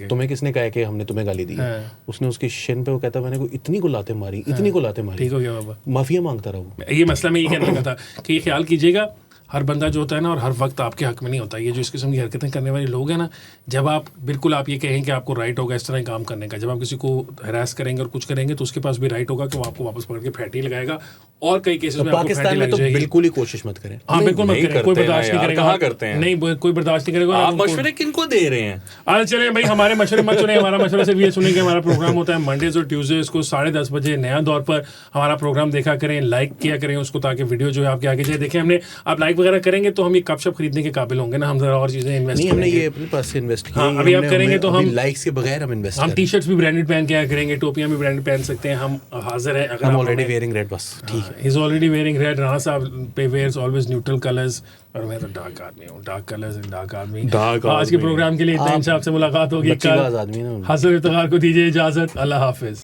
तुम्हें किसने कहा कि हमने तुम्हें गाली दी है। उसने उसकी शिन पे वो कहता मैंने को इतनी को लाते मारी, इतनी को लाते मारी, ठीक हो गया बाबा, माफिया मांगता रहा वो। ये मसला मैं ये कहने लगा था कि ये ख्याल कीजिएगा हर बंदा जो होता है ना और हर वक्त आपके हक में नहीं होता। ये जो इस किस्म की हरकतें करने वाले लोग हैं ना, जब आप बिल्कुल आप ये कहें कि आपको राइट होगा इस तरह काम करने का, जब आप किसी को हरास करेंगे और कुछ करेंगे तो उसके पास भी राइट होगा कि वो आपको वापस पकड़ के फैटी लगाएगा, और कई केसेस में आपको फैटी लग जाएगी। बिल्कुल ही कोशिश मत करें। हाँ बिल्कुल मत करें, कोई बर्दाश्त नहीं करेगा। कहाँ करते हैं? नहीं कोई बर्दाश्त नहीं करेगा। आप मशवरे किनको दे रहे हैं? आज चले भाई, हमारे मशवरे मत सुने, हमारा मशवरा सिर्फ ये सुने कि हमारा प्रोग्राम होता है मंडेज और ट्यूसडेज को 10:30 बजे नया दौर पर। हमारा प्रोग्राम देखा करें, लाइक किया करें उसको, ताकि वीडियो जो है आपके आगे जाए। देखें हमने, आप लाइक वगैरह करेंगे तो हम ये कप शप खरीदने के काबिल होंगे ना, हम जरा और चीजें इन्वेस्ट नहीं, हमने ये अपने पास से इन्वेस्ट किया। हाँ, अभी आप करेंगे तो हम लाइक्स के बगैर हम इन्वेस्ट, हम टी शर्ट्स भी ब्रांडेड पहन के आया करेंगे, टोपियां भी ब्रांडेड पहन सकते हैं, हम हाजिर है। अगर हम ऑलरेडी वेयरिंग रेड, बस ठीक है। He is already wearing red. Rana साहब पे वेयर्स ऑलवेज न्यूट्रल कलर्स, और मैं तो डार्क आदमी हूँ, डार्क कलर्स एंड डार्क आदमी। आज के प्रोग्राम के लिए इतना, इंशाल्लाह आपसे मुलाकात होगी कल। आदमी ना हासिल इफ्तिखार को दीजिए इजाजत, अल्लाह हाफिज।